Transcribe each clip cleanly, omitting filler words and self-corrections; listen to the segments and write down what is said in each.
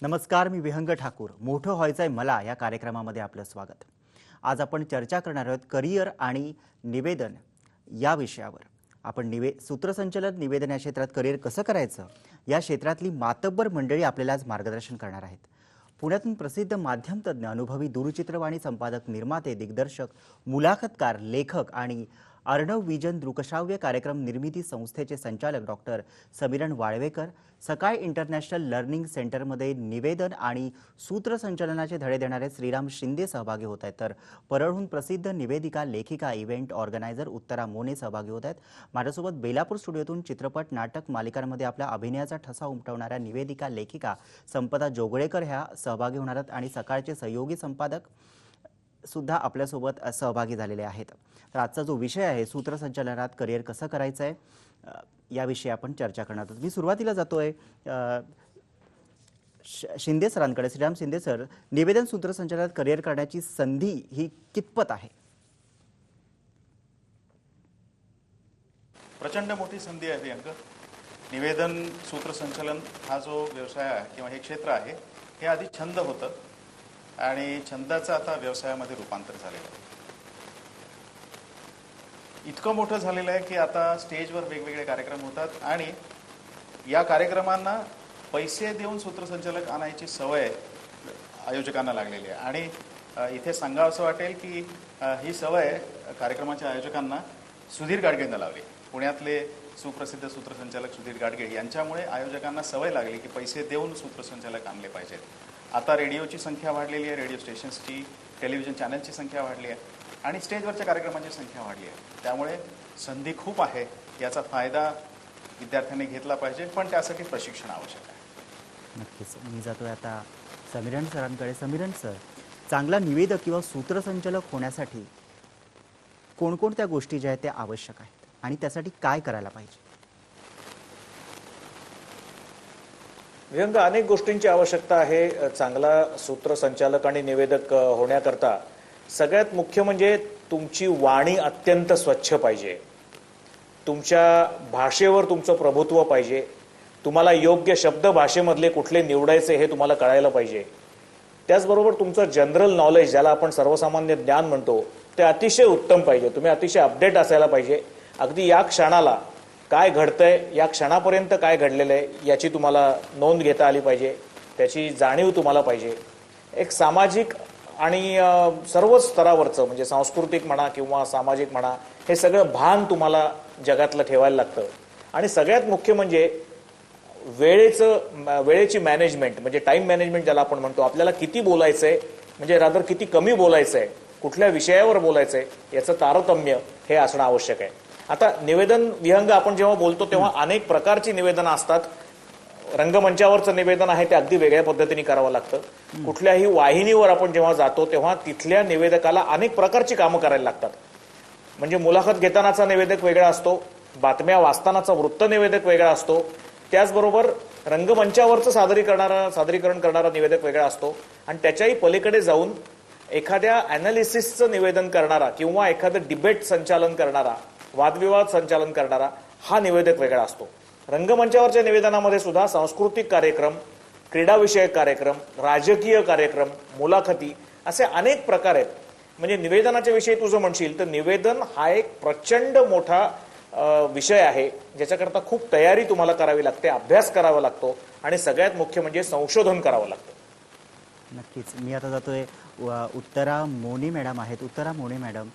नमस्कार, मी विहंग ठाकूर. मोठं व्हायचंय मला या कार्यक्रमामध्ये आपलं स्वागत. आज आपण चर्चा करणार आहोत करिअर आणि निवेदन या विषयावर. आपण सूत्रसंचालन निवेदन या क्षेत्रात करिअर कसं करायचं या क्षेत्रातली मातब्बर मंडळी आपल्याला आज मार्गदर्शन करणार आहेत. पुण्यातून प्रसिद्ध माध्यम तज्ञ, अनुभवी दूरचित्रवाणी संपादक, निर्माते, दिग्दर्शक, मुलाखतकार, लेखक आणि अर्णव विजन दृकश्राव्य कार्यक्रम निर्मिती संस्थेचे संचालक डॉक्टर समीरण वाळवेकर, सकाळ इंटरनॅशनल लर्निंग सेंटरमध्ये निवेदन आणि सूत्रसंचालनाचे धडे देणारे श्रीराम शिंदे सहभागी होत आहेत. तर परळहून प्रसिद्ध निवेदिका, लेखिका, इव्हेंट ऑर्गनायझर उत्तरा मोने सहभागी होत आहेत. माझ्यासोबत बेलापूर स्टुडिओतून चित्रपट, नाटक, मालिकांमध्ये आपल्या अभिनयाचा ठसा उमटवणाऱ्या निवेदिका, लेखिका संपदा जोगळेकर ह्या सहभागी होणार आहेत आणि सकाळचे सहयोगी संपादक सुद्धा आपल्यासोबत सहभागी झालेले आहेत. तर आजचा जो विषय आहे, सूत्रसंचालनात करिअर कसं करायचं आहे याविषयी आपण चर्चा करणार आहोत. मी सुरुवातीला जातोय शिंदे सरांकडे. श्रीराम शिंदे सर, निवेदन सूत्रसंचालनात करिअर करण्याची संधी ही कितपत आहे? प्रचंड मोठी संधी आहे अंक. निवेदन सूत्रसंचालन हा जो व्यवसाय आहे किंवा हे क्षेत्र आहे, हे आधी छंद होतं आणि छंदाचं आता व्यवसायामध्ये रूपांतर झालेलं आहे. इतकं मोठं झालेलं आहे की आता स्टेजवर वेगवेगळे कार्यक्रम होतात आणि या कार्यक्रमांना पैसे देऊन सूत्रसंचालक आणायची सवय आयोजकांना लागलेली आहे. आणि इथे सांगावं असं वाटेल की ही सवय कार्यक्रमाच्या आयोजकांना सुधीर गाडगेंना लावली. पुण्यातले सुप्रसिद्ध सूत्रसंचालक सुधीर गाडगे यांच्यामुळे आयोजकांना सवय लागली की पैसे देऊन सूत्रसंचालक आणले पाहिजेत. आता रेडिओची संख्या वाढलेली आहे, रेडिओ स्टेशन्सची, टेलिव्हिजन चॅनलची संख्या वाढली आहे आणि स्टेजवरच्या कार्यक्रमांची संख्या वाढली आहे. त्यामुळे संधी खूप आहे. याचा फायदा विद्यार्थ्यांनी घेतला पाहिजे, पण त्यासाठी प्रशिक्षण आवश्यक आहे. नक्कीच. मी जातोय आता समीरण सरांकडे. समीरण सर, चांगला निवेदक किंवा सूत्रसंचालक होण्यासाठी कोणकोणत्या गोष्टी ज्या आहेत त्या आवश्यक आहेत आणि त्यासाठी काय करायला पाहिजे? विहंग, अनेक गोष्टींची आवश्यकता आहे चांगला सूत्रसंचालक आणि निवेदक होण्याकरता. सगळ्यात मुख्य म्हणजे तुमची वाणी अत्यंत स्वच्छ पाहिजे. तुमच्या भाषेवर तुमचं प्रभुत्व पाहिजे. तुम्हाला योग्य शब्द भाषेमधले कुठले निवडायचे हे तुम्हाला कळायला पाहिजे. त्याचबरोबर तुमचं जनरल नॉलेज, ज्याला आपण सर्वसामान्य ज्ञान म्हणतो, ते अतिशय उत्तम पाहिजे. तुम्ही अतिशय अपडेट असायला पाहिजे. अगदी या क्षणाला काय घडतंय, या क्षणापर्यंत काय घडलेलं आहे याची तुम्हाला नोंद घेता आली पाहिजे. त्याची जाणीव तुम्हाला पाहिजे. एक सामाजिक आणि सर्वच स्तरावरचं म्हणजे सांस्कृतिक म्हणा किंवा सामाजिक म्हणा, हे सगळं भान तुम्हाला जगातलं ठेवायला लागतं. आणि सगळ्यात मुख्य म्हणजे वेळेची मॅनेजमेंट, म्हणजे टाइम मॅनेजमेंट ज्याला आपण म्हणतो. आपल्याला किती बोलायचंय, म्हणजे रादर किती कमी बोलायचंय, कुठल्या विषयावर बोलायचंय याचं तारतम्य हे असणं आवश्यक आहे. आता निवेदन, विहंग, आपण जेव्हा बोलतो तेव्हा अनेक प्रकारची निवेदनं असतात. रंगमंचावरचं निवेदन आहे ते अगदी वेगळ्या पद्धतीने करावं लागतं. कुठल्याही वाहिनीवर आपण जेव्हा जातो तेव्हा तिथल्या निवेदकाला अनेक प्रकारची कामं करायला लागतात. म्हणजे मुलाखत घेतानाचा निवेदक वेगळा असतो, बातम्या वाचतानाचा वृत्त निवेदक वेगळा असतो, त्याचबरोबर रंगमंचावरचं सादरीकरण करणारा निवेदक वेगळा असतो आणि त्याच्याही पलीकडे जाऊन एखाद्या अॅनालिसिसचं निवेदन करणारा किंवा एखादं डिबेट संचालन करणारा, वादविवाद संचालन करणारा हा निवेदक वेगळा असतो. रंगमंचावरच्या निवेदनामध्ये सुद्धा सांस्कृतिक कार्यक्रम, क्रीडाविषयक कार्यक्रम, राजकीय कार्यक्रम, मुलाखती असे अनेक प्रकार आहेत. म्हणजे निवेदनाच्या विषयी तुझं म्हणशील तर निवेदन हा एक प्रचंड मोठा विषय आहे, ज्याच्याकरता खूप तयारी तुम्हाला करावी लागते, अभ्यास करावा लागतो आणि सगळ्यात मुख्य म्हणजे संशोधन करावं लागतं. नक्कीच. मी आता जातोय उत्तरा मोने मॅडम आहेत. उत्तरा मोने मॅडम,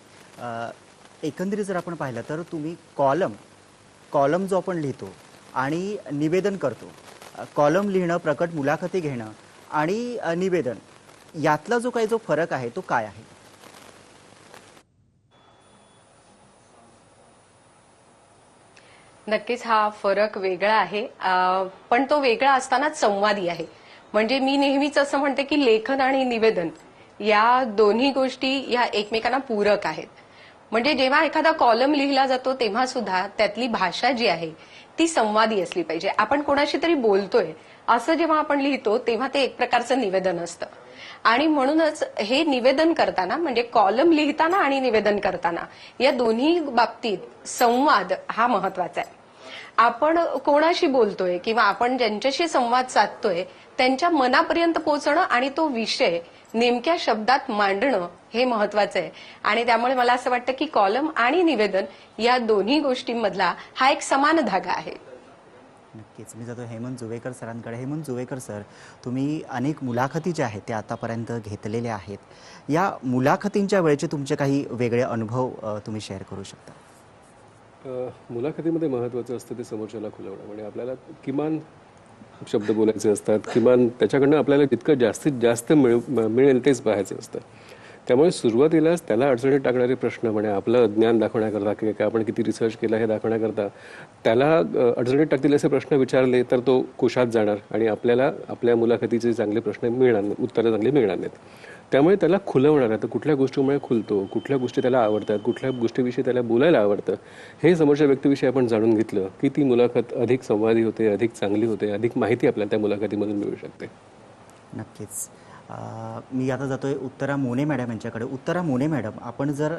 एकंदरीत जर आपण पाहिलं तर तुम्ही कॉलम जो आपण लिहितो आणि निवेदन करतो, कॉलम लिहिणं, प्रकट मुलाखती घेणं आणि निवेदन, यातला जो काही फरक आहे तो काय आहे? नक्कीच हा फरक वेगळा आहे, पण तो वेगळा असतानाच संवादी आहे. म्हणजे मी नेहमीच असं म्हणते की लेखन आणि निवेदन या दोन्ही गोष्टी या एकमेकांना पूरक आहेत. म्हणजे जेव्हा एखादा कॉलम लिहिला जातो तेव्हा सुद्धा त्यातली भाषा जी आहे ती संवादी असली पाहिजे. आपण कोणाशी तरी बोलतोय असं जेव्हा आपण लिहितो तेव्हा ते एक प्रकारचं निवेदन असतं. आणि म्हणूनच हे निवेदन करताना, म्हणजे कॉलम लिहिताना आणि निवेदन करताना या दोन्ही बाबतीत संवाद हा महत्वाचा आहे. आपण कोणाशी बोलतोय किंवा आपण ज्यांच्याशी संवाद साधतोय त्यांच्या मनापर्यंत पोहोचणं आणि तो विषय नेमक्या शब्दात मांडणं हे महत्वाचं आहे. आणि त्यामुळे मला असं वाटतं की कॉलम आणि निवेदन या दोन्ही गोष्टींमधला हा एक समान धागा आहे. नक्कीच. मी जातो हेमंत जुवेकर सरांकडे. हेमंत जुवेकर सर, तुम्ही अनेक मुलाखती ज्या आहेत त्या आतापर्यंत घेतलेल्या आहेत. या मुलाखतींच्या वेळेचे तुमचे काही वेगळे अनुभव तुम्ही शेअर करू शकता? मुलाखतीमध्ये महत्त्वाचं असतं ते समोरच्याला खुलवणं. म्हणजे आपल्याला किमान शब्द बोलायचे असतात, किमान त्याच्याकडनं आपल्याला जितकं जास्तीत जास्त मिळेल तेच पाहायचं असतं. त्यामुळे सुरुवातीलाच त्याला अडचणीत टाकणारे प्रश्न, म्हणजे आपलं ज्ञान दाखवण्याकरता किंवा आपण किती रिसर्च केला हे दाखवण्याकरता त्याला अडचणीत टाकतील असे प्रश्न विचारले तर तो कुशात जाणार आणि आपल्याला आपल्या मुलाखतीचे चांगले प्रश्न मिळणार नाही, उत्तरं चांगली मिळणार नाहीत. त्यामुळे त्याला खुलवणार आहे, तर कुठल्या गोष्टीमुळे खुलतो, कुठल्या गोष्टी त्याला आवडतात, कुठल्या गोष्टीविषयी त्याला बोलायला आवडतं, हे समोरच्या व्यक्तीविषयी आपण जाणून घेतलं की ती मुलाखत अधिक संवादी होते, अधिक चांगली होते, अधिक माहिती आपल्याला त्या मुलाखतीमधून मिळू शकते. नक्कीच. मी आता जातोय उत्तरा मोने मॅडम यांच्याकडे. उत्तरा मोने मॅडम, आपण जर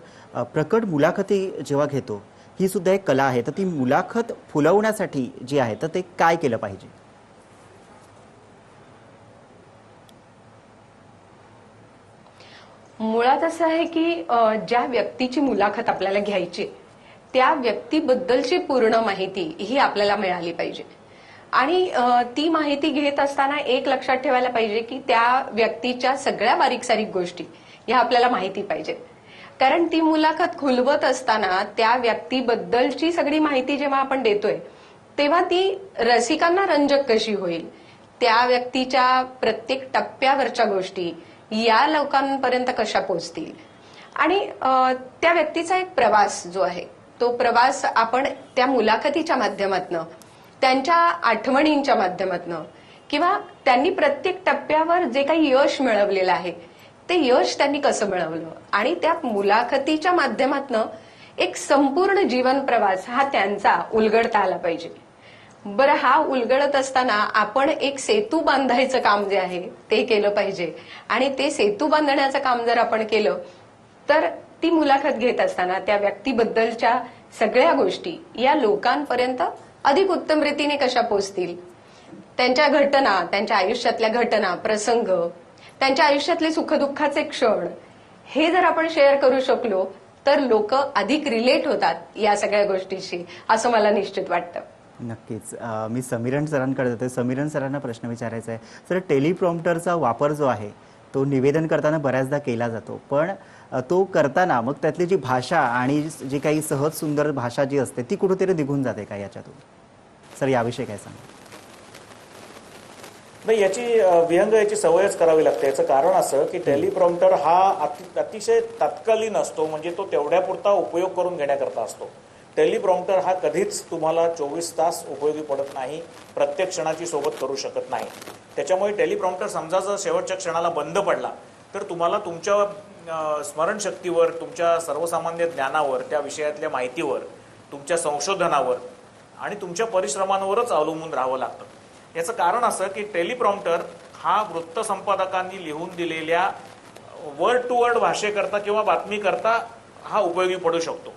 प्रकट मुलाखती जेव्हा घेतो, ही सुद्धा एक कला आहे, तर ती मुलाखत फुलवण्यासाठी जी आहे तर ते काय केलं पाहिजे? मुळात असं आहे की ज्या व्यक्तीची मुलाखत आपल्याला घ्यायची त्या व्यक्तीबद्दलची पूर्ण माहिती ही आपल्याला मिळाली पाहिजे. आणि ती माहिती घेत असताना एक लक्षात ठेवायला पाहिजे की त्या व्यक्तीच्या सगळ्या बारीक सारीक गोष्टी ह्या आपल्याला माहिती पाहिजेत. कारण ती मुलाखत खुलवत असताना त्या व्यक्तीबद्दलची सगळी माहिती जेव्हा आपण देतोय तेव्हा ती रसिकांना रंजक कशी होईल, त्या व्यक्तीच्या प्रत्येक टप्प्यावरच्या गोष्टी या लोकांपर्यंत कशा पोहोचतील, आणि त्या व्यक्तीचा एक प्रवास जो आहे तो प्रवास आपण त्या मुलाखतीच्या माध्यमातनं, त्यांच्या आठवणींच्या माध्यमातनं, किंवा त्यांनी प्रत्येक टप्प्यावर जे काही यश मिळवलेलं आहे ते यश त्यांनी कसं मिळवलं, आणि त्या मुलाखतीच्या माध्यमातनं एक संपूर्ण जीवन प्रवास हा त्यांचा उलगडता आला पाहिजे. बरं, हा उलगडत असताना आपण एक सेतू बांधायचं काम जे आहे ते केलं पाहिजे. आणि ते सेतू बांधण्याचं काम जर आपण केलं तर ती मुलाखत घेत असताना त्या व्यक्तीबद्दलच्या सगळ्या गोष्टी या लोकांपर्यंत अधिक उत्तम रीतीने कशा पोहोचतील, त्यांच्या घटना, त्यांच्या आयुष्यातल्या घटना, प्रसंग, त्यांच्या आयुष्यातले सुखदुःखाचे क्षण, हे जर आपण शेअर करू शकलो तर लोक अधिक रिलेट होतात या सगळ्या गोष्टीशी, असं मला निश्चित वाटतं. नक्कीच. मी समीरन सरांकडे जाते. समीरन सरांना प्रश्न विचारायचा आहे. सर, टेलिप्रॉम्प्टरचा वापर जो आहे तो निवेदन करताना बऱ्याचदा केला जातो, पण तो करताना मग त्यातली जी भाषा आणि जी काही सहज सुंदर भाषा जी असते ती कुठेतरी निघून जाते का याच्यातून? सर, याविषयी काय सांगा? नाही, याची विहंग याची सवयच करावी लागते. याचं कारण असं की टेलिप्रॉम्प्टर हा अतिशय तत्कालीन असतो, म्हणजे तो तेवढ्यापुरता उपयोग करून घेण्याकरता असतो. टेलिप्रॉम्प्टर हा कधीच तुम्हाला 24 तास उपयोगी पडत नाही, प्रत्येक क्षणाची सोबत करू शकत नाही. त्याच्यामुळे टेलिप्रॉम्प्टर समजा जर शेवटच्या क्षणाला बंद पडला तर तुम्हाला तुमच्या स्मरणशक्तीवर, तुमच्या सर्वसामान्य ज्ञानावर, त्या विषयातल्या माहितीवर, तुमच्या संशोधनावर आणि तुमच्या परिश्रमांवरच अवलंबून राहावं लागतं. याचं कारण असं की टेलिप्रॉम्प्टर हा वृत्तसंपादकांनी लिहून दिलेल्या वर्ड टू वर्ड भाषेकरता किंवा बातमीकरता हा उपयोगी पडू शकतो.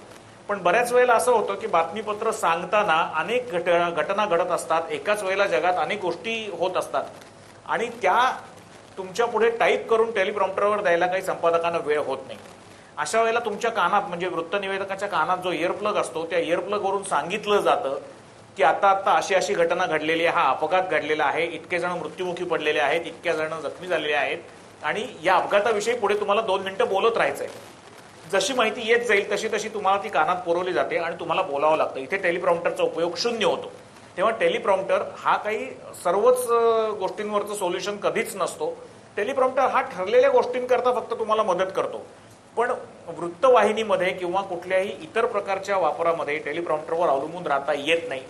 पण बऱ्याच वेळेला असं होतं की बातमीपत्र सांगताना अनेक घटना घडत असतात, एकाच वेळेला जगात अनेक गोष्टी होत असतात आणि त्या तुमच्या पुढे टाईप करून टेलिप्रॉम्प्टरवर द्यायला काही संपादकांना वेळ होत नाही. अशा वेळेला तुमच्या कानात, म्हणजे वृत्तनिवेदकाच्या कानात जो इयरप्लग असतो त्या इयरप्लगवरून सांगितलं जातं की आता अशी अशी घटना घडलेली आहे, हा अपघात घडलेला आहे, इतके जण मृत्युमुखी पडलेले आहेत, इतक्या जण जखमी झालेले आहेत आणि या अपघाताविषयी पुढे तुम्हाला 2 मिनिटं बोलत राहायचंय. जशी माहिती येत जाईल तशी तशी तुम्हाला ती कानात पुरवली जाते आणि तुम्हाला बोलावं लागतं. इथे टेलिप्रॉम्प्टरचा उपयोग शून्य होतो. तेव्हा टेलिप्रॉम्प्टर हा काही सर्वच गोष्टींवरचं सोल्युशन कधीच नसतो. टेलिप्रॉम्प्टर हा ठरलेल्या गोष्टींकरता फक्त तुम्हाला मदत करतो. पण वृत्तवाहिनीमध्ये किंवा कुठल्याही इतर प्रकारच्या वापरामध्ये टेलिप्रॉम्प्टरवर अवलंबून राहता येत नाही.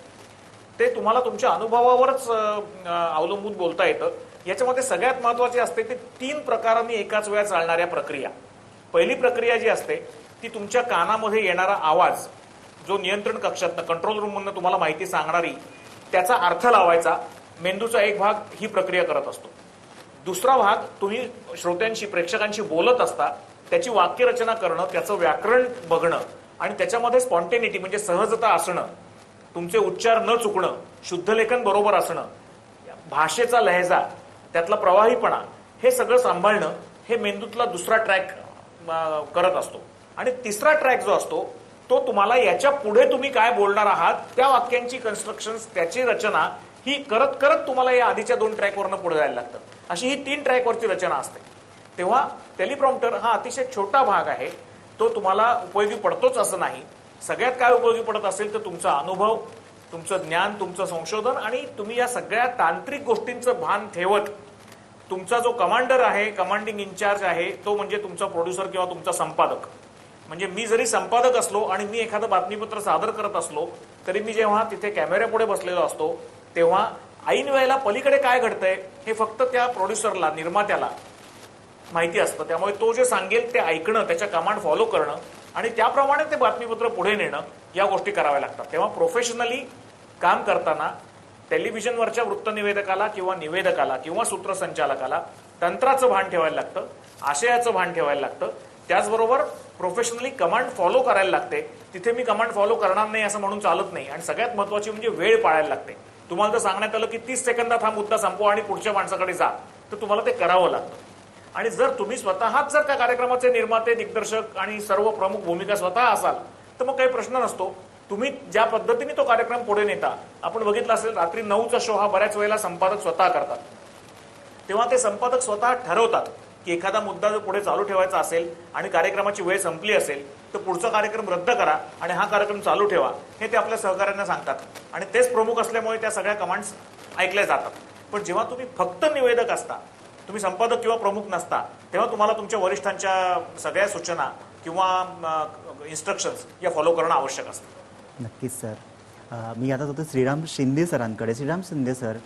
ते तुम्हाला तुमच्या अनुभवावरच अवलंबून बोलता येतं. याच्यामध्ये सगळ्यात महत्वाचे असते ते 3 प्रकारांनी एकाच वेळा चालणाऱ्या प्रक्रिया. पहिली प्रक्रिया जी असते ती तुमच्या कानामध्ये येणारा आवाज, जो नियंत्रण कक्षातनं, कंट्रोल रूममधनं तुम्हाला माहिती सांगणारी, त्याचा अर्थ लावायचा. मेंदूचा एक भाग ही प्रक्रिया करत असतो. दुसरा भाग तुम्ही श्रोत्यांशी, प्रेक्षकांशी बोलत असता त्याची वाक्यरचना करणं, त्याचं व्याकरण बघणं आणि त्याच्यामध्ये स्पॉन्टेनिटी म्हणजे सहजता असणं, तुमचे उच्चार न चुकणं, शुद्धलेखन बरोबर असणं, भाषेचा लहेजा, त्यातला प्रवाहीपणा हे सगळं सांभाळणं हे मेंदूतला दुसरा ट्रॅक करत असतो. आणि तिसरा ट्रॅक जो असतो तो तुम्हाला याच्या पुढे तुम्ही काय बोलणार आहात त्या वाक्यांची कन्स्ट्रक्शन, त्याची रचना ही करत करत तुम्हाला या आधीच्या 2 ट्रॅकवरनं पुढे जायला लागतं. अशी ही 3 ट्रॅकवरची रचना असते. तेव्हा टेलिप्रॉम्प्टर हा अतिशय छोटा भाग आहे. तो तुम्हाला उपयोगी पडतोच असं नाही. सगळ्यात काय उपयोगी पडत असेल तर तुमचा अनुभव, तुमचं ज्ञान, तुमचं संशोधन आणि तुम्ही या सगळ्या तांत्रिक गोष्टींचं भान ठेवत तुमचा जो कमांडर आहे, कमांडिंग इन्चार्ज आहे, तो म्हणजे तुमचा प्रोड्युसर किंवा तुमचा संपादक. म्हणजे मी जरी संपादक असलो आणि मी एखादं बातमीपत्र सादर करत असलो तरी मी जेव्हा तिथे कॅमेऱ्यापुढे बसलेलो असतो तेव्हा ऐन वेळेला पलीकडे काय घडतंय हे फक्त त्या प्रोड्युसरला, निर्मात्याला माहिती असतं. त्यामुळे तो जे सांगेल ते ऐकणं, त्याच्या कमांड फॉलो करणं आणि त्याप्रमाणे ते बातमीपत्र पुढे नेणं या गोष्टी कराव्या लागतात. तेव्हा प्रोफेशनली काम करताना टेलिव्हिजनवरच्या वृत्तनिवेदकाला किंवा निवेदकाला किंवा सूत्रसंचालकाला तंत्राचं भान ठेवायला लागतं, आशयाचं भान ठेवायला लागतं. त्याचबरोबर प्रोफेशनली कमांड फॉलो करायला लागते. तिथे मी कमांड फॉलो करणार नाही असं म्हणून चालत नाही. आणि सगळ्यात महत्वाची म्हणजे वेळ पाळायला लागते. तुम्हाला जर सांगण्यात आलं की 30 सेकंदात हा मुद्दा संपवा आणि पुढच्या माणसाकडे जा, तर तुम्हाला ते करावं लागतं. आणि जर तुम्ही स्वतःच जर त्या कार्यक्रमाचे निर्माते, दिग्दर्शक आणि सर्व प्रमुख भूमिका स्वतः असाल तर मग काही प्रश्न नसतो. तुम्ही ज्या पद्धतीने तो कार्यक्रम पुढे नेता, आपण बघितलं असेल रात्री 9चा शो हा बऱ्याच वेळेला संपादक स्वतः करतात. तेव्हा ते संपादक स्वतः ठरवतात की एखादा मुद्दा जर पुढे चालू ठेवायचा असेल आणि कार्यक्रमाची वेळ संपली असेल तर पुढचा कार्यक्रम रद्द करा आणि हा कार्यक्रम चालू ठेवा, हे ते आपल्या सहकाऱ्यांना सांगतात. आणि तेच प्रमुख असल्यामुळे त्या सगळ्या कमांड्स ऐकल्या जातात. पण जेव्हा तुम्ही फक्त निवेदक असता, तुम्ही संपादक किंवा प्रमुख नसता, तेव्हा तुम्हाला तुमच्या वरिष्ठांच्या सगळ्या सूचना किंवा इन्स्ट्रक्शन्स या फॉलो करणं आवश्यक असतं. नक्कीच सर. मी आता होतो श्रीराम शिंदे सरांकडे. श्रीराम शिंदे सर,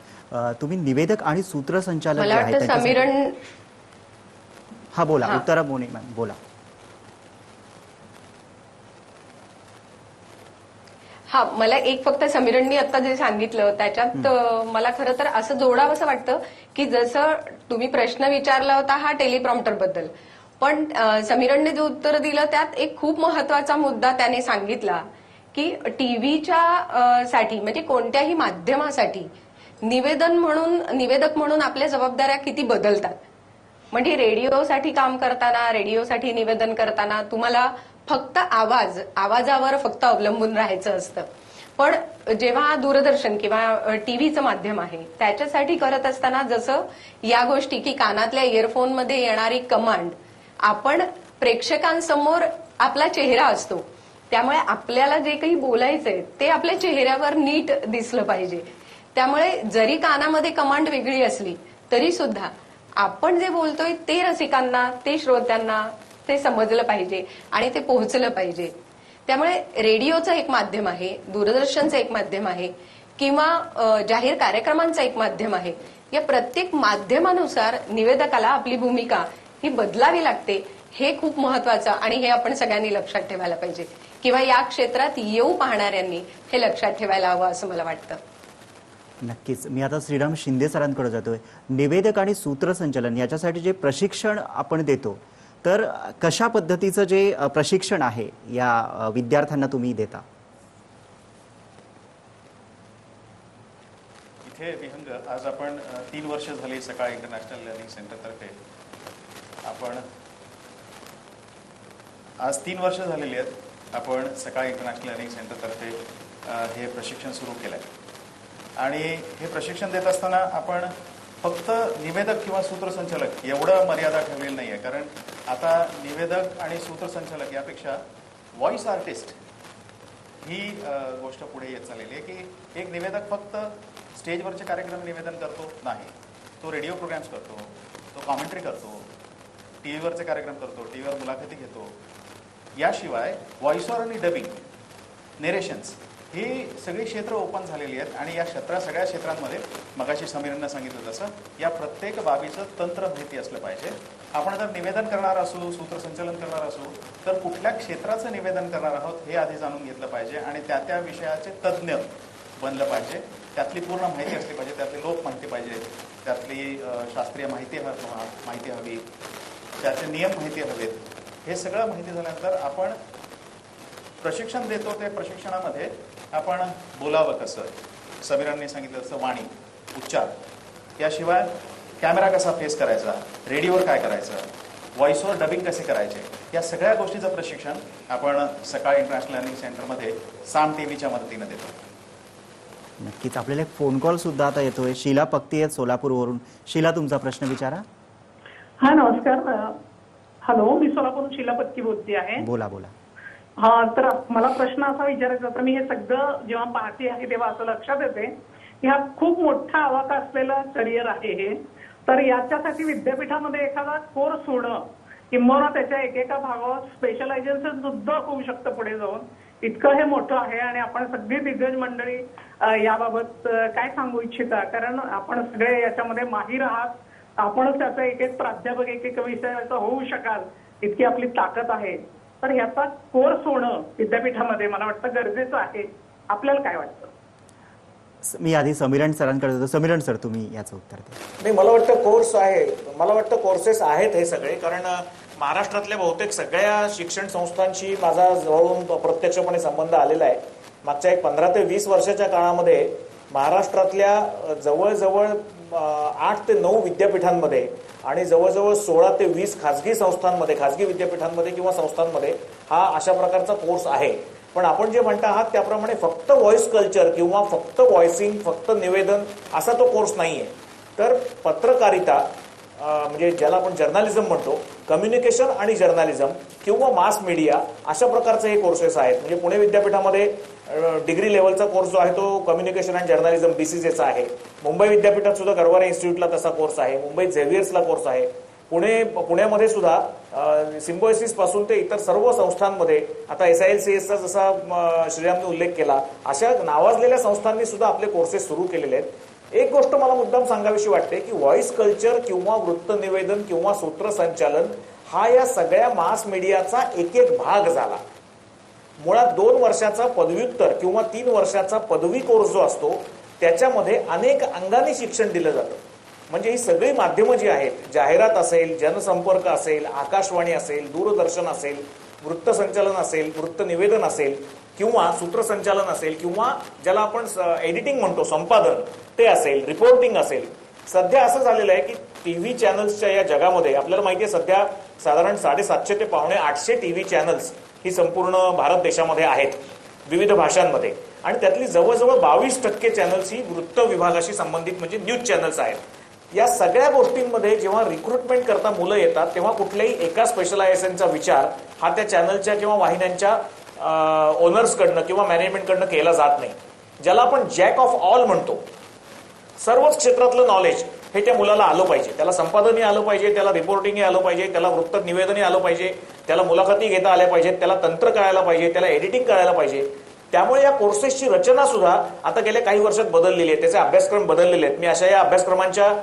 तुम्ही निवेदक आणि सूत्रसंचालक मला जे आहेत वाटतं त्यांच्यासाठी- समीरण हा बोला. उत्तरा मोने मॅम बोला. हा, मला एक फक्त समीरणनी आता जे सांगितलं त्याच्यात मला खरं तर असं जोडावंसं वाटतं की जसं तुम्ही प्रश्न विचारला होता हा टेलिप्रॉम्प्टर बद्दल, पण समीरणने जे उत्तर दिलं त्यात एक खूप महत्वाचा मुद्दा त्याने सांगितला की टीव्हीच्या साठी म्हणजे कोणत्याही माध्यमासाठी निवेदक म्हणून आपल्या जबाबदाऱ्या किती बदलतात. म्हणजे रेडिओसाठी काम करताना, रेडिओसाठी निवेदन करताना तुम्हाला फक्त आवाजावर फक्त अवलंबून राहायचं असतं. पण जेव्हा दूरदर्शन किंवा टीव्हीचं माध्यम आहे त्याच्यासाठी करत असताना जसं या गोष्टी की कानातल्या इयरफोनमध्ये येणारी कमांड, आपण प्रेक्षकांसमोर आपला चेहरा असतो, त्यामुळे आपल्याला जे काही बोलायचंय ते आपल्या चेहऱ्यावर नीट दिसलं पाहिजे. त्यामुळे जरी कानामध्ये कमांड वेगळी असली तरी सुद्धा आपण जे बोलतोय ते रसिकांना, ते श्रोत्यांना ते समजलं पाहिजे आणि ते पोहोचलं पाहिजे. त्यामुळे रेडिओचं एक माध्यम आहे, दूरदर्शनचं एक माध्यम आहे किंवा जाहीर कार्यक्रमांचं एक माध्यम आहे. या प्रत्येक माध्यमानुसार निवेदकाला आपली भूमिका ही बदलावी लागते. हे खूप महत्वाचं आणि हे आपण सगळ्यांनी लक्षात ठेवायला पाहिजे किंवा या क्षेत्रात येऊ पाहणाऱ्यांनी हे लक्षात ठेवायला हवं असं मला वाटतं. नक्कीच. मी आता श्रीराम शिंदे सरांकडे जातोय. निवेदक आणि सूत्रसंचालन याच्यासाठी जे प्रशिक्षण आपण देतो, तर कशा पद्धतीचं जे प्रशिक्षण आहे या विद्यार्थ्यांना तुम्ही देता? इथे विहंग आज आपण 3 वर्ष झाली सकाळ इंटरनॅशनल लर्निंग सेंटरतर्फे आपण आज 3 वर्ष झालेली आहेत आपण सकाळ इंटरनॅशनल लर्निंग सेंटरतर्फे हे प्रशिक्षण सुरू केलं आहे. आणि हे प्रशिक्षण देत असताना आपण फक्त निवेदक किंवा सूत्रसंचालक एवढं मर्यादा ठेवलेली नाही आहे. कारण आता निवेदक आणि सूत्रसंचालक यापेक्षा व्हॉइस आर्टिस्ट ही गोष्ट पुढे येत चाललेली आहे की एक निवेदक फक्त स्टेजवरचे कार्यक्रम निवेदन करतो नाही, तो रेडिओ प्रोग्राम्स करतो, तो कॉमेंट्री करतो, टी व्हीवरचे कार्यक्रम करतो, टी व्हीवर मुलाखती घेतो. याशिवाय व्हॉइसवर आणि डबिंग, नेरेशन्स ही सगळी क्षेत्र ओपन झालेली आहेत. आणि या सगळ्या क्षेत्रांमध्ये मगाशी समीरनं सांगितलं तसं या प्रत्येक बाबीचं तंत्र माहिती असलं पाहिजे. आपण जर निवेदन करणार असू, सूत्रसंचालन करणार असू तर कुठल्या क्षेत्राचं निवेदन करणार आहोत हे आधी जाणून घेतलं पाहिजे आणि त्या विषयाचे तज्ज्ञ बनलं पाहिजे. त्यातली पूर्ण माहिती असली पाहिजे, त्यातली लोक माहिती पाहिजे, त्यातली शास्त्रीय माहिती हवी, त्याचे नियम माहिती हवेत. हे सगळं माहिती झाल्यानंतर आपण प्रशिक्षण देतो. ते प्रशिक्षणामध्ये आपण बोलावं कसं, समीरांनी सांगितलं तसं वाणी, उच्चार, याशिवाय कॅमेरा कसा फेस करायचा, रेडिओवर काय करायचं, व्हॉइसवर डबिंग कसे करायचे, या सगळ्या गोष्टीचं प्रशिक्षण आपण सकाळ इंटरनॅशनल लर्निंग सेंटरमध्ये साम टीव्हीच्या मदतीने देतो. नक्कीच. आपल्याला एक फोन कॉल सुद्धा आता येतोय. शीला पक्ती आहेत सोलापूरवरून. शीला, तुमचा प्रश्न विचारा. हा, नमस्कार. हॅलो, मी सोलापूरहून शीला पत्की बोलते आहे. बोला बोला. हा, तर मला प्रश्न असा विचारायचा होता. मी हे सगळं जेव्हा पाहते आहे तेव्हा असं लक्षात येते की हा खूप मोठा आवाका असलेला करिअर आहे हे. तर याच्यासाठी विद्यापीठामध्ये एखादा कोर्स होणं किंवा त्याच्या एकेका भागावर स्पेशलायझेशन सुद्धा होऊ शकतं पुढे जाऊन, इतकं हे मोठं आहे. आणि आपण सगळी दिग्गज मंडळी याबाबत काय सांगू इच्छिता, कारण आपण सगळे याच्यामध्ये माहीर आहात. आपणच त्याचा एक एक प्राध्यापक एक एक विषयाचा होऊ शकाल, इतकी आपली ताकद आहे. तर ह्याचा कोर्स होणं विद्यापीठामध्ये मला वाटतं गरजेचं आहे. आपल्याला काय वाटतं? मी आधी समीरण सरांकडे होतो. समीरण सर, तुम्ही याचं उत्तर द्या. नाही, मला वाटतं कोर्स आहे, मला वाटतं कोर्सेस आहेत हे सगळे. कारण महाराष्ट्रातल्या बहुतेक सगळ्या शिक्षण संस्थांशी माझा जवळून प्रत्यक्षपणे संबंध आलेला आहे. मागच्या एक 15 ते 20 वर्षाच्या काळामध्ये महाराष्ट्रातल्या जवळजवळ 8 ते 9 विद्यापीठांमध्ये आणि जवळजवळ 16 ते 20 खाजगी संस्थांमध्ये, खाजगी विद्यापीठांमध्ये किंवा संस्थांमध्ये हा अशा प्रकारचा कोर्स आहे. पण आपण जे म्हणता आहात त्याप्रमाणे फक्त व्हॉइस कल्चर किंवा फक्त व्हॉइसिंग, फक्त निवेदन असा तो कोर्स नाहीये. तर पत्रकारिता म्हणजे ज्याला आपण जर्नालिझम म्हणतो, कम्युनिकेशन आणि जर्नालिझम किंवा मास मीडिया अशा प्रकारचे हे कोर्सेस आहेत. म्हणजे पुणे विद्यापीठामध्ये डिग्री लेवलचा कोर्स जो आहे तो कम्युनिकेशन अँड जर्नालिझम BCJचा आहे. मुंबई विद्यापीठात सुद्धा गरवारे इन्स्टिट्यूटला तसा कोर्स आहे. मुंबईत झेव्हियर्सला कोर्स आहे. पुण्यामध्ये सुद्धा सिम्बोसिस पासून ते इतर सर्व संस्थांमध्ये, आता SILCSचा जसा श्रीरामने उल्लेख केला, अशा नावाजलेल्या संस्थांनी सुद्धा आपले कोर्सेस सुरू केलेले आहेत. एक गोष्ट मला मुद्दाम सांगावीशी वाटते की व्हॉइस कल्चर किंवा वृत्त निवेदन किंवा सूत्रसंचालन हा या सगळ्या मास मीडियाचा एक एक भाग झाला. मुळात 2 वर्षाचा पदव्युत्तर किंवा 3 वर्षाचा पदवी कोर्स जो असतो त्याच्यामध्ये अनेक अंगाने शिक्षण दिलं जातं. म्हणजे ही सगळी माध्यमं जी आहेत, जाहिरात असेल, जनसंपर्क असेल, आकाशवाणी असेल, दूरदर्शन असेल, वृत्तसंचालन असेल, वृत्त निवेदन असेल किंवा सूत्रसंचालन असेल किंवा ज्याला आपण एडिटिंग म्हणतो, संपादन ते असेल, रिपोर्टिंग असेल. सध्या असं झालेलं आहे की टीव्ही चॅनल्सच्या या जगामध्ये आपल्याला माहिती आहे सध्या साधारण 750 ते 850 टीव्ही चॅनल्स ही संपूर्ण भारत देशामध्ये आहेत विविध भाषांमध्ये. आणि त्यातली जवळजवळ 22% चॅनल्स ही वृत्त विभागाशी संबंधित म्हणजे न्यूज चॅनल्स आहेत. या सगळ्या गोष्टींमध्ये जेव्हा रिक्रुटमेंट करता मुलं येतात तेव्हा कुठल्याही एका स्पेशलायझेशनचा विचार हा त्या चॅनलच्या किंवा वाहिन्यांच्या ओनर्सकडनं किंवा मॅनेजमेंटकडनं केला जात नाही. ज्याला आपण जॅक ऑफ ऑल म्हणतो, सर्वच क्षेत्रातलं नॉलेज हे त्या मुलाला आलं पाहिजे. त्याला संपादनही आलं पाहिजे, त्याला रिपोर्टिंगही आलं पाहिजे, त्याला वृत्त निवेदनही आलं पाहिजे, त्याला मुलाखती घेता आल्या पाहिजेत, त्याला तंत्र कळायला पाहिजे, त्याला एडिटिंग कळायला पाहिजे. त्यामुळे या कोर्सेसची रचना सुद्धा आता गेल्या काही वर्षात बदललेली आहे, त्याचे अभ्यासक्रम बदललेले आहेत. मी अशा या अभ्यासक्रमांच्या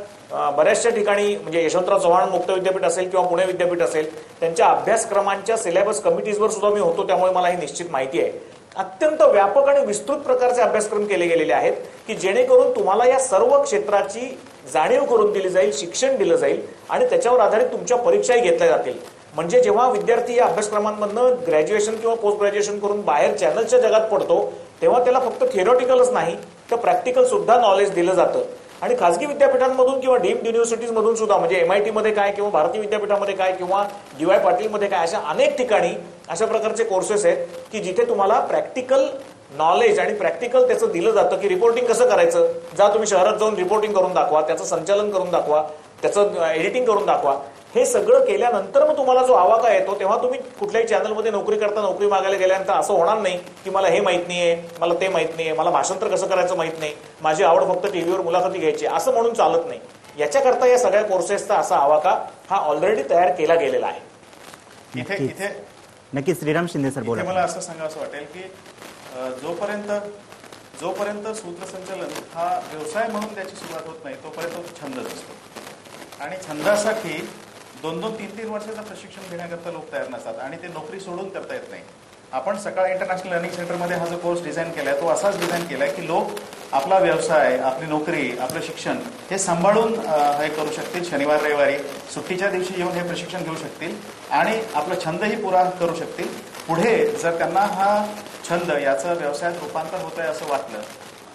बऱ्याचशा ठिकाणी म्हणजे यशवंतराव चव्हाण मुक्त विद्यापीठ असेल किंवा पुणे विद्यापीठ असेल त्यांच्या अभ्यासक्रमांच्या सिलेबस कमिटीजवर सुद्धा मी होतो, त्यामुळे मला ही निश्चित माहिती आहे. अत्यंत व्यापक आणि विस्तृत प्रकारचे अभ्यासक्रम केले गेलेले आहेत की जेणेकरून तुम्हाला या सर्व क्षेत्राची जाणीव करून दिली जाईल, शिक्षण दिलं जाईल आणि त्याच्यावर आधारित तुमच्या परीक्षाही घेतल्या जातील. म्हणजे जेव्हा विद्यार्थी या अभ्यासक्रमांमधनं ग्रॅज्युएशन किंवा पोस्ट ग्रॅज्युएशन करून बाहेर चॅनलच्या जगात पडतो तेव्हा त्याला फक्त थिअरॉटिकलच नाही तर प्रॅक्टिकल सुद्धा नॉलेज दिलं जातं. आणि खासगी विद्यापीठांमधून किंवा डीम्ड युनिव्हर्सिटीज मधून सुद्धा म्हणजे MIT मध्ये काय किंवा भारतीय विद्यापीठामध्ये काय किंवा DY पाटील मध्ये काय अशा अनेक ठिकाणी अशा प्रकारचे कोर्सेस आहेत की जिथे तुम्हाला प्रॅक्टिकल नॉलेज आणि प्रॅक्टिकल त्याचं दिलं जातं की रिपोर्टिंग कसं करायचं. जा तुम्ही शहरात जाऊन रिपोर्टिंग करून दाखवा, त्याचं संचालन करून दाखवा, त्याचं एडिटिंग करून दाखवा. हे सगळं केल्यानंतर मग तुम्हाला जो आवाका येतो तेव्हा तुम्ही कुठल्याही चॅनलमध्ये नोकरी करता, नोकरी मागायला गेल्यानंतर असं होणार नाही की मला हे माहित नाहीये, मला ते माहित नाहीये, मला भाषांतर कसं करायचं माहित नाही, माझी आवड फक्त टीव्हीवर मुलाखती घ्यायची असं म्हणून चालत नाही. याच्याकरता या सगळ्या कोर्सेसचा असा आवाका हा ऑलरेडी तयार केला गेलेला आहे. इथे नक्कीच श्रीराम शिंदे सर बोला. मला असं सांगावं वाटेल की जोपर्यंत सूत्रसंचालन हा व्यवसाय म्हणून त्याची सुरुवात होत नाही तोपर्यंत तो छंदच असतो. आणि छंदासाठी 2-2, 3-3 वर्षाचं प्रशिक्षण घेण्याकरता लोक तयार नसतात आणि ते नोकरी सोडून करता येत नाही. आपण सकाळ इंटरनॅशनल लर्निंग सेंटरमध्ये हा जो कोर्स डिझाईन केलाय तो असाच डिझाईन केलाय की लोक आपला व्यवसाय, आपली नोकरी, आपलं शिक्षण हे सांभाळून हे करू शकतील. शनिवार रविवारी सुट्टीच्या दिवशी येऊन हे प्रशिक्षण घेऊ शकतील आणि आपला छंदही पुरा करू शकतील. पुढे जर त्यांना हा छंद याचं व्यवसायात रूपांतर होत आहे असं वाटलं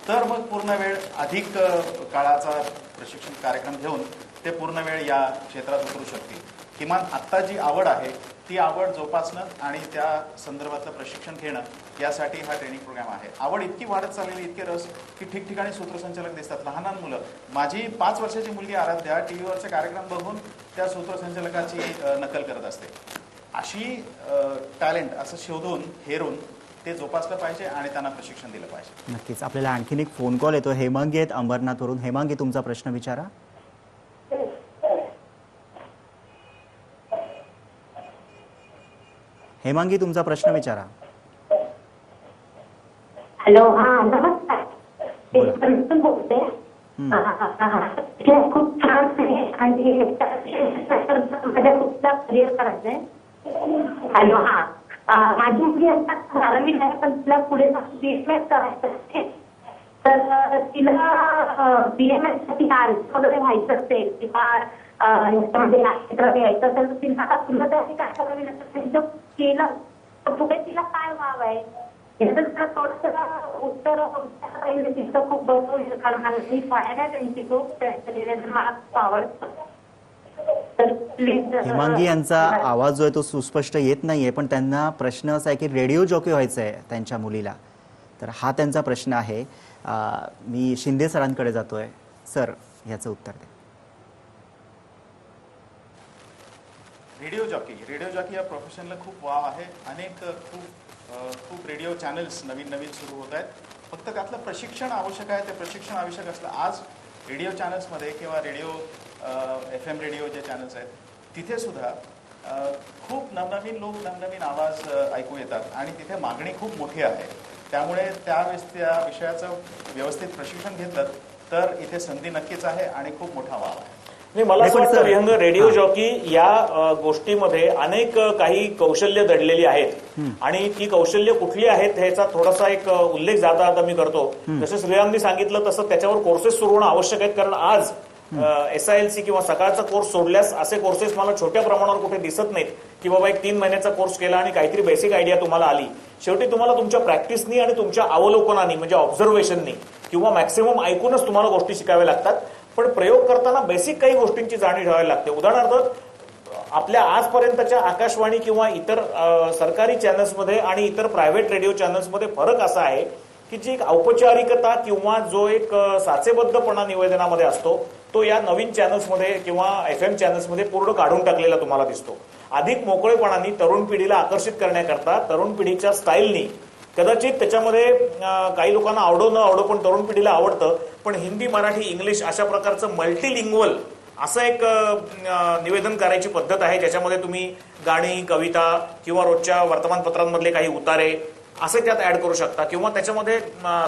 तर मग पूर्ण वेळ अधिक काळाचा प्रशिक्षण कार्यक्रम घेऊन ते पूर्ण वेळ या क्षेत्रात उतरू शकतील. किमान आत्ता जी आवड आहे ती आवड जोपासणं आणि त्या संदर्भातलं प्रशिक्षण घेणं यासाठी हा ट्रेनिंग प्रोग्राम आहे. आवड इतकी वाढत चाललेली, इतके रस की ठिकठिकाणी सूत्रसंचालक दिसतात. लहान लहान मुलं, माझी 5 वर्षाची मुलगी आराध्या टीव्हीवरचे कार्यक्रम बघून त्या सूत्रसंचालकाची नकल करत असते. अशी टॅलेंट असं शोधून हेरून ते जोपासलं पाहिजे आणि त्यांना प्रशिक्षण दिलं पाहिजे. नक्कीच. आपल्याला आणखीन एक फोन कॉल येतो. हेमांगी आहेत अंबरनाथवरून. हेमांगी, तुमचा प्रश्न विचारा. हेमांगी, तुमचा प्रश्न विचारा. हॅलो, हा नमस्कार. बोलते. खूप छान आहे आणि माझ्या कुठला करिअर करायचंय. हॅलो, हा माझी मुलगी आता 12वी आहे, पण तिला पुढे BMS करायचं आहे. तर तिला BMS साठी आर्ट्स वगैरे व्हायचं असेल किंवा याच्यामध्ये क्षेत्रात यायचं असेल तर तिला आता तुला त्यासाठी काय करावी लागतं केलं तर पुढे तिला काय व्हावं आहे याचं थोडंसं उत्तर तिथं खूप बघू. कारण मी पाहायला त्यांची खूप मला खूप आवडतं. हेमांगी यांचा आवाज जो आहे तो सुस्पष्ट येत नाहीये, पण त्यांना प्रश्न असा आहे की रेडिओ जॉकी व्हायचं आहे त्यांच्या मुलीला. तर हा त्यांचा प्रश्न आहे. मी शिंदे सरांकडे जातोय. सर, याचं उत्तर द्या. रेडिओ जॉकी या प्रोफेशनला खूप वाव आहे. अनेक खूप रेडिओ चॅनल्स नवीन सुरू होत आहेत. फक्त त्यातलं प्रशिक्षण आवश्यक आहे. ते प्रशिक्षण आवश्यक असलं. आज रेडिओ चॅनल्समध्ये किंवा रेडिओ FM रेडिओ जे चॅनल्स आहेत तिथे सुद्धा खूप नवनवीन लोक नवनवीन आवाज ऐकू येतात आणि तिथे मागणी खूप मोठी आहे. त्यामुळे त्या विषयाचं व्यवस्थित प्रशिक्षण घेतलं तर इथे संधी नक्कीच आहे आणि खूप मोठा वाव आहे. नाही, मला असं वाटतं विहंग रेडिओ जॉकी या गोष्टीमध्ये अनेक काही कौशल्य दडलेली आहेत आणि ती कौशल्य कुठली आहेत ह्याचा थोडासा एक उल्लेख जाता आता मी करतो. जसं श्रेयांनी सांगितलं तसं त्याच्यावर कोर्सेस सुरू होणं आवश्यक आहेत. कारण आज SILC किंवा सकाळचा कोर्स सोडल्यास असे कोर्सेस मला छोट्या प्रमाणावर कुठे दिसत नाहीत की बाबा एक 3 महिन्याचा कोर्स केला आणि काहीतरी बेसिक आयडिया तुम्हाला आली. शेवटी तुम्हाला तुमच्या प्रॅक्टिसनी आणि तुमच्या अवलोकनानी म्हणजे ऑब्झर्वेशननी किंवा मॅक्सिमम ऐकूनच तुम्हाला गोष्टी शिकाव्या लागतात. पण प्रयोग करताना बेसिक काही गोष्टींची जाणीव ठेवायला लागते. उदाहरणार्थ आपल्या आजपर्यंतच्या आकाशवाणी किंवा इतर सरकारी चॅनल्समध्ये आणि इतर प्रायव्हेट रेडिओ चॅनल्समध्ये फरक असा आहे की जी एक औपचारिकता किंवा जो एक साचेबद्धपणा निवेदनामध्ये असतो तो या नवीन चॅनल्समध्ये किंवा FM चॅनल्समध्ये पूर्ण काढून टाकलेला तुम्हाला दिसतो. अधिक मोकळेपणाने तरुण पिढीला आकर्षित करण्याकरता तरुण पिढीच्या स्टाईलनी कदाचित त्याच्यामध्ये काही लोकांना आवडो न आवडो पण तरुण पिढीला आवडतं. पण हिंदी, मराठी, इंग्लिश अशा प्रकारचं मल्टीलिंग्वल असं एक निवेदन करायची पद्धत आहे ज्याच्यामध्ये तुम्ही गाणी, कविता किंवा रोजच्या वर्तमानपत्रांमधले काही उतारे असे त्यात ऍड करू शकता किंवा त्याच्यामध्ये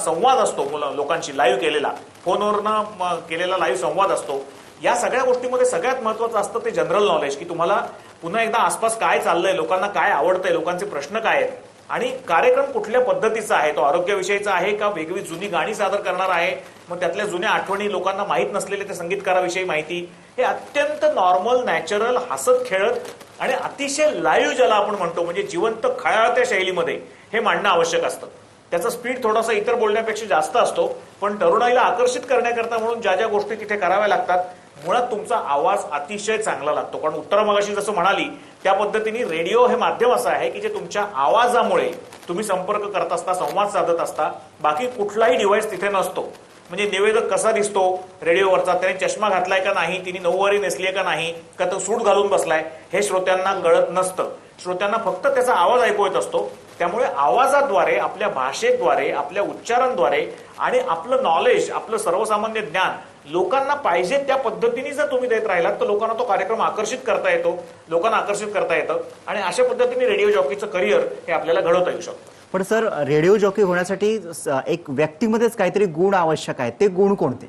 संवाद असतो लोकांशी लाईव्ह केलेला, फोनवरनं केलेला लाईव्ह संवाद असतो. या सगळ्या गोष्टीमध्ये सगळ्यात महत्वाचं असतं ते जनरल नॉलेज की तुम्हाला पुन्हा एकदा आसपास काय चाललंय, लोकांना काय आवडतंय, लोकांचे प्रश्न काय आहेत आणि कार्यक्रम कुठल्या पद्धतीचा आहे. तो आरोग्याविषयीचा आहे का वेगळी जुनी गाणी सादर करणार आहे, मग त्यातल्या जुन्या आठवणी लोकांना माहीत नसलेले ते संगीतकाराविषयी माहिती. हे अत्यंत नॉर्मल, नॅचरल, हसत खेळत आणि अतिशय लाईव्ह ज्याला आपण म्हणतो म्हणजे जिवंत खळाळत्या शैलीमध्ये हे मांडणं आवश्यक असतं. त्याचा स्पीड थोडासा इतर बोलण्यापेक्षा जास्त असतो. पण तरुणाईला आकर्षित करण्याकरता म्हणून ज्या ज्या गोष्टी तिथे कराव्या लागतात मुळात तुमचा आवाज अतिशय चांगला लागतो. कारण उत्तरा मगाशी जसं म्हणाली त्या पद्धतीने रेडिओ हे माध्यम असं आहे की जे तुमच्या आवाजामुळे तुम्ही संपर्क करत असता, संवाद साधत असता. बाकी कुठलाही डिव्हाइस तिथे नसतो. म्हणजे निवेदक कसा दिसतो रेडिओवरचा, त्याने चष्मा घातलाय का नाही, तिने नऊवारी नेसली का नाही, का तो सूट घालून बसलाय हे श्रोत्यांना कळत नसतं. श्रोत्यांना फक्त त्याचा आवाज ऐकू येत असतो. त्यामुळे आवाजाद्वारे, आपल्या भाषेद्वारे, आपल्या उच्चारांद्वारे आणि आपलं नॉलेज, आपलं सर्वसामान्य ज्ञान लोकांना पाहिजे त्या पद्धतीने जर तुम्ही देत राहिलात तर लोकांना तो कार्यक्रम आकर्षित करता येतो, लोकांना आकर्षित करता येतं आणि अशा पद्धतीने रेडिओ जॉकीचं करिअर हे आपल्याला घडवता येऊ शकतं. पण सर, रेडिओ जॉकी होण्यासाठी एक व्यक्तीमध्येच काहीतरी गुण आवश्यक आहेत. ते गुण कोणते?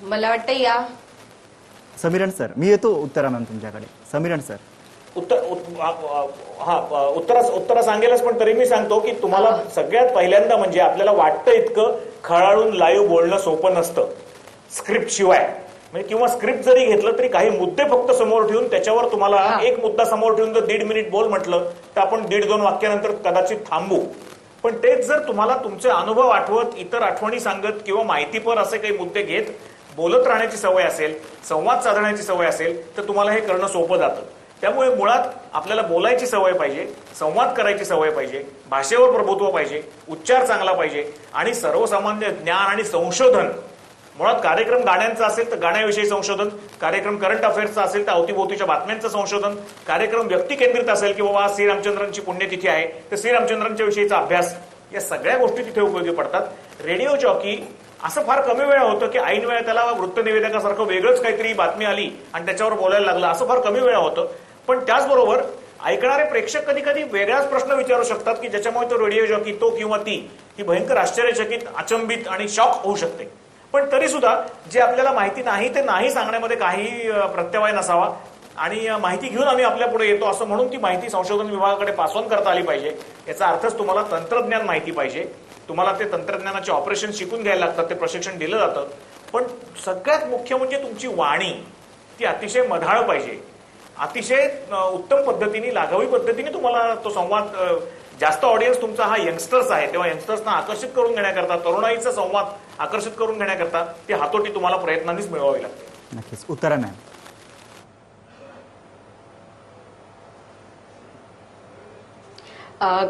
मला वाटतं या समीरण सर, मी येतो उत्तरा मॅम तुमच्याकडे. समीरण सर, उत्तर सांगेलच पण तरी मी सांगतो की तुम्हाला सगळ्यात पहिल्यांदा म्हणजे आपल्याला वाटतं इतकं खळाळून लाईव्ह बोलणं सोपं नसतं स्क्रिप्ट शिवाय. म्हणजे किंवा स्क्रिप्ट जरी घेतलं तरी काही मुद्दे फक्त समोर ठेवून त्याच्यावर तुम्हाला एक मुद्दा समोर ठेवून जर 1.5 मिनिट बोल म्हटलं तर आपण 1.5-2 वाक्यानंतर कदाचित थांबू. पण तेच जर तुम्हाला तुमचे अनुभव आठवत, इतर आठवणी सांगत किंवा माहितीपर असे काही मुद्दे घेत बोलत राहण्याची सवय असेल, संवाद साधण्याची सवय असेल तर तुम्हाला हे करणं सोपं जातं. त्यामुळे मुळात आपल्याला बोलायची सवय पाहिजे, संवाद करायची सवय पाहिजे, भाषेवर प्रभुत्व पाहिजे, उच्चार चांगला पाहिजे आणि सर्वसामान्य ज्ञान आणि संशोधन. मुळात कार्यक्रम गाण्यांचा असेल तर गाण्याविषयी संशोधन, कार्यक्रम करंट अफेअर्सचा असेल तर अवतीभोवतीच्या बातम्यांचं संशोधन, कार्यक्रम व्यक्ती केंद्रित असेल की बाबा श्रीरामचंद्रांची पुण्यतिथी आहे तर श्रीरामचंद्रांच्या विषयीचा अभ्यास, या सगळ्या गोष्टी तिथे उपयोगी पडतात. रेडिओ जॉकी असं फार कमी वेळा होतं की ऐन वेळा त्याला वृत्तनिवेदकासारखं वेगळंच काहीतरी बातमी आली आणि त्याच्यावर बोलायला लागलं, असं फार कमी वेळा होतं. पण त्याचबरोबर ऐकणारे प्रेक्षक कधी कधी वेगळाच प्रश्न विचारू शकतात की ज्याच्यामुळे तो रेडिओ जॉकी, तो किंवा ती ही भयंकर आश्चर्यचकित, अचंबित आणि शॉक होऊ शकते. पण तरी सुद्धा जे आपल्याला माहिती नाही ते नाही सांगण्यामध्ये काही प्रत्यवाय नसावा आणि माहिती घेऊन आम्ही आपल्या पुढे येतो असं म्हणून ती माहिती संशोधन विभागाकडे पास ऑन करता आली पाहिजे. याचा अर्थच तुम्हाला तंत्रज्ञान माहिती पाहिजे, तुम्हाला ते तंत्रज्ञानाचे ऑपरेशन शिकून घ्यायला लागतात, ते प्रशिक्षण दिलं जातं. पण सगळ्यात मुख्य म्हणजे तुमची वाणी ती अतिशय मधाळ पाहिजे, अतिशय उत्तम पद्धतीने, लाघवी पद्धतीने तुम्हाला तो संवाद. जास्त ऑडियन्स तुमचा हा यंगस्टर्स आहे, तेव्हा यंगस्टर्सना आकर्षित करून घेण्याकरता, तरुणाईचा संवाद आकर्षित करून घेण्याकरता ती हातोटी तुम्हाला प्रयत्नांनीच मिळवावी लागते. नक्कीच. उत्तरा मॅम.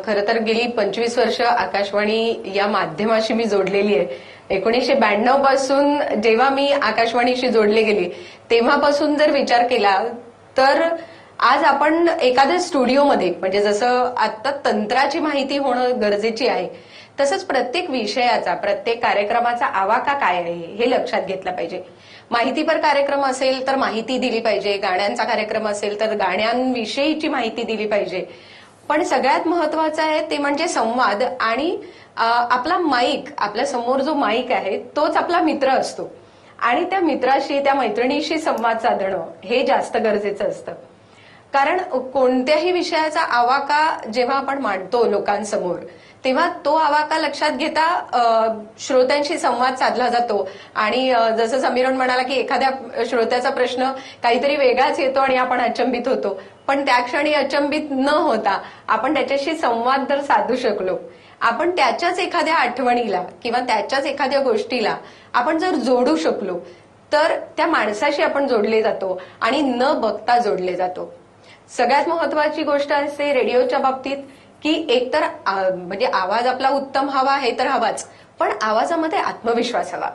खरं तर गेली 25 वर्ष आकाशवाणी या माध्यमाशी मी जोडलेली आहे. 1992 पासून जेव्हा मी आकाशवाणीशी जोडले गेले तेव्हापासून जर विचार केला तर आज आपण एखाद्या स्टुडिओमध्ये, म्हणजे जसं आता तंत्राची माहिती होणं गरजेची आहे तसंच प्रत्येक विषयाचा, प्रत्येक कार्यक्रमाचा आवाका काय आहे हे लक्षात घेतलं पाहिजे. माहितीपर कार्यक्रम असेल तर माहिती दिली पाहिजे, गाण्यांचा कार्यक्रम असेल तर गाण्यांविषयीची माहिती दिली पाहिजे. पण सगळ्यात महत्वाचं आहे ते म्हणजे संवाद आणि आपला माईक, आपल्या समोर जो माईक आहे तोच आपला मित्र असतो आणि त्या मित्राशी, त्या मैत्रिणीशी संवाद साधणं हे जास्त गरजेचं असतं. कारण कोणत्याही विषयाचा आवाका जेव्हा आपण मांडतो लोकांसमोर तेव्हा तो आवाका लक्षात घेता श्रोत्यांशी संवाद साधला जातो. आणि जसं समीरण म्हणाला की एखाद्या श्रोत्याचा प्रश्न काहीतरी वेगळाच येतो आणि आपण अचंबित होतो, पण त्या क्षणी अचंबित न होता आपण त्याच्याशी संवाद जर साधू शकलो, आपण त्याच्याच एखाद्या आठवणीला किंवा त्याच्याच एखाद्या गोष्टीला आपण जर जोडू शकलो तर त्या माणसाशी आपण जोडले जातो आणि न बघता जोडले जातो. सगळ्यात महत्वाची गोष्ट असते रेडिओच्या बाबतीत की एकतर म्हणजे आवाज आपला उत्तम हवा हे तर हवाच, पण आवाजामध्ये आत्मविश्वास हवा.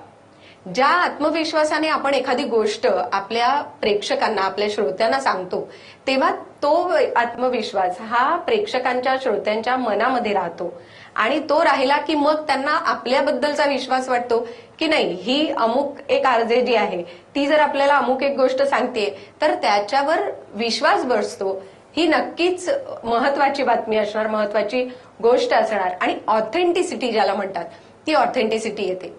ज्या आत्मविश्वासाने आपण एखादी गोष्ट आपल्या प्रेक्षकांना, आपल्या श्रोत्यांना सांगतो तेव्हा तो आत्मविश्वास हा प्रेक्षकांच्या, श्रोत्यांच्या मनामध्ये राहतो आणि तो राहिला की मग त्यांना आपल्याबद्दलचा विश्वास वाटतो की नाही, ही अमुक एक आरजे जी आहे ती जर आपल्याला अमुक एक गोष्ट सांगते तर त्याच्यावर विश्वास बसतो. ही नक्कीच महत्वाची बातमी असणार, महत्वाची गोष्ट असणार आणि ऑथेंटिसिटी ज्याला म्हणतात ती ऑथेंटिसिटी येते.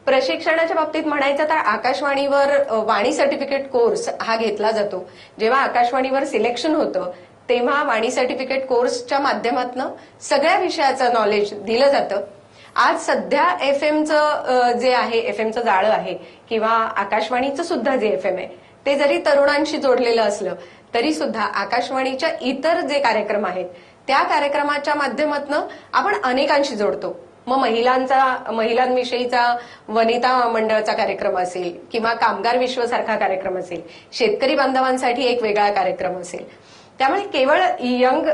प्रशिक्षणाच्या बाबतीत म्हणायचं तर आकाशवाणीवर वाणी सर्टिफिकेट कोर्स हा घेतला जातो. जेव्हा आकाशवाणीवर सिलेक्शन होतं तेव्हा वाणी सर्टिफिकेट कोर्सच्या माध्यमातून सगळ्या विषयाचं नॉलेज दिलं जातं. आज सध्या एफएमचं जे आहे, एफएमचं जाळं आहे किंवा आकाशवाणीचं सुद्धा जे एफएम आहे ते जरी तरुणांशी जोडलेलं असलं तरी सुद्धा आकाशवाणीच्या इतर जे कार्यक्रम आहेत त्या कार्यक्रमाच्या माध्यमातून आपण अनेकांशी जोडतो. मग महिलांविषयीचा वनिता मंडळाचा कार्यक्रम असेल किंवा कामगार विश्वसारखा कार्यक्रम असेल, शेतकरी बांधवांसाठी एक वेगळा कार्यक्रम असेल. त्यामुळे केवळ यंग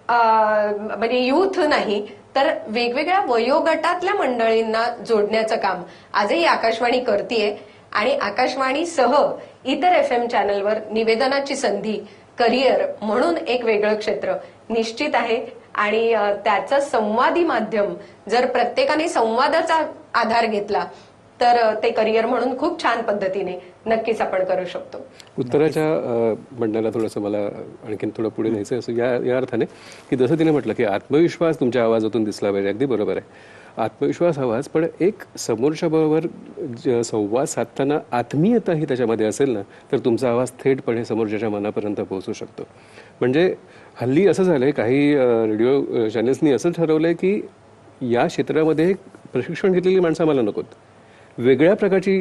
म्हणजे युथ नाही तर वेगवेगळ्या वयोगटातल्या मंडळींना जोडण्याचं काम आजही आकाशवाणी करतेय आणि आकाशवाणीसह इतर एफएम चॅनलवर निवेदनाची संधी, करिअर म्हणून एक वेगळं क्षेत्र निश्चित आहे आणि त्याचं संवादी माध्यम जर प्रत्येकाने संवादाचा आधार घेतला तर ते करिअर म्हणून खूप छान पद्धतीने नक्कीच आपण करू शकतो. उत्तराच्या म्हणण्याला थोडंसं मला आणखीन थोडं पुढे न्यायचं असं या अर्थाने की जसं तिने म्हटलं की आत्मविश्वास तुमच्या आवाजातून दिसला पाहिजे. अगदी बरोबर आहे, आत्मविश्वास हवाच, पण एक समोरच्या बरोबर संवाद साधताना आत्मीयताही त्याच्यामध्ये असेल ना तर तुमचा आवाज थेटपणे समोरच्याच्या मनापर्यंत पोहोचू शकतो. म्हणजे हल्ली असं झालंय, काही रेडिओ चॅनल्सनी असं ठरवलंय की या क्षेत्रामध्ये प्रशिक्षण घेतलेली माणसं आम्हाला नकोत, वेगळ्या प्रकारची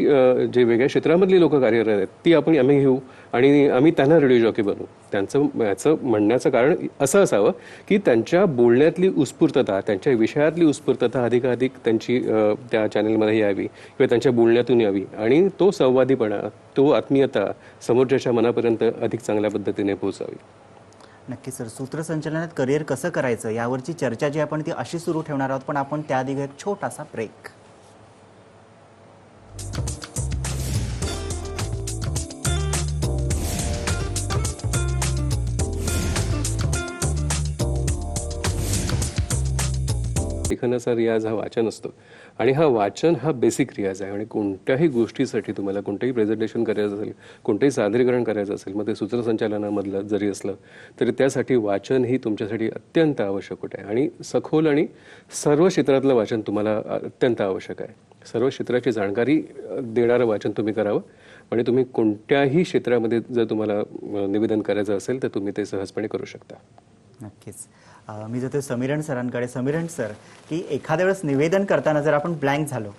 जे वेगळ्या क्षेत्रामधली लोक कार्यरत आहेत ती आम्ही घेऊ आणि आम्ही त्यांना रेडिओ जॉकी बनवू. त्यांचं याचं म्हणण्याचं कारण असं असावं की त्यांच्या बोलण्यातली उत्स्फूर्तता, त्यांच्या विषयातली उत्स्फूर्तता अधिकाधिक त्यांची त्या चॅनलमध्ये यावी किंवा त्यांच्या बोलण्यातून यावी आणि तो संवादीपणा, तो आत्मीयता समोरच्याच्या मनापर्यंत अधिक चांगल्या पद्धतीने पोहोचावी. नक्की सर, सूत्रसंचलनात करिअर कसं करायचं यावरची चर्चा जी आपण ती अशी सुरू ठेवणार आहोत, पण आपण त्याआधी एक छोटासा ब्रेक. लेखनाचा रियाज हा वाचन असतो आणि वाचन हा बेसिक रियाज आहे आणि कोणत्याही गोष्टीसाठी तुम्हाला कोणतंही प्रेझेंटेशन करायचं असेल, कोणतंही सादरीकरण करायचं असेल, मग ते सूत्रसंचालनामधलं जरी असलं तरी त्यासाठी वाचन ही तुमच्यासाठी अत्यंत आवश्यक आहे आणि सखोल आणि सर्व क्षेत्रातलं वाचन तुम्हाला अत्यंत आवश्यक आहे. सर्व क्षेत्राची जाणकारी देणारं वाचन तुम्ही करावं आणि तुम्ही कोणत्याही क्षेत्रामध्ये जर तुम्हाला निवेदन करायचं असेल तर तुम्ही ते सहजपणे करू शकता. नक्कीच. मी जातो समीरण सरांकडे. समीरण सर, की एखाद्या वेळेस निवेदन करताना जर आपण ब्लँक झालो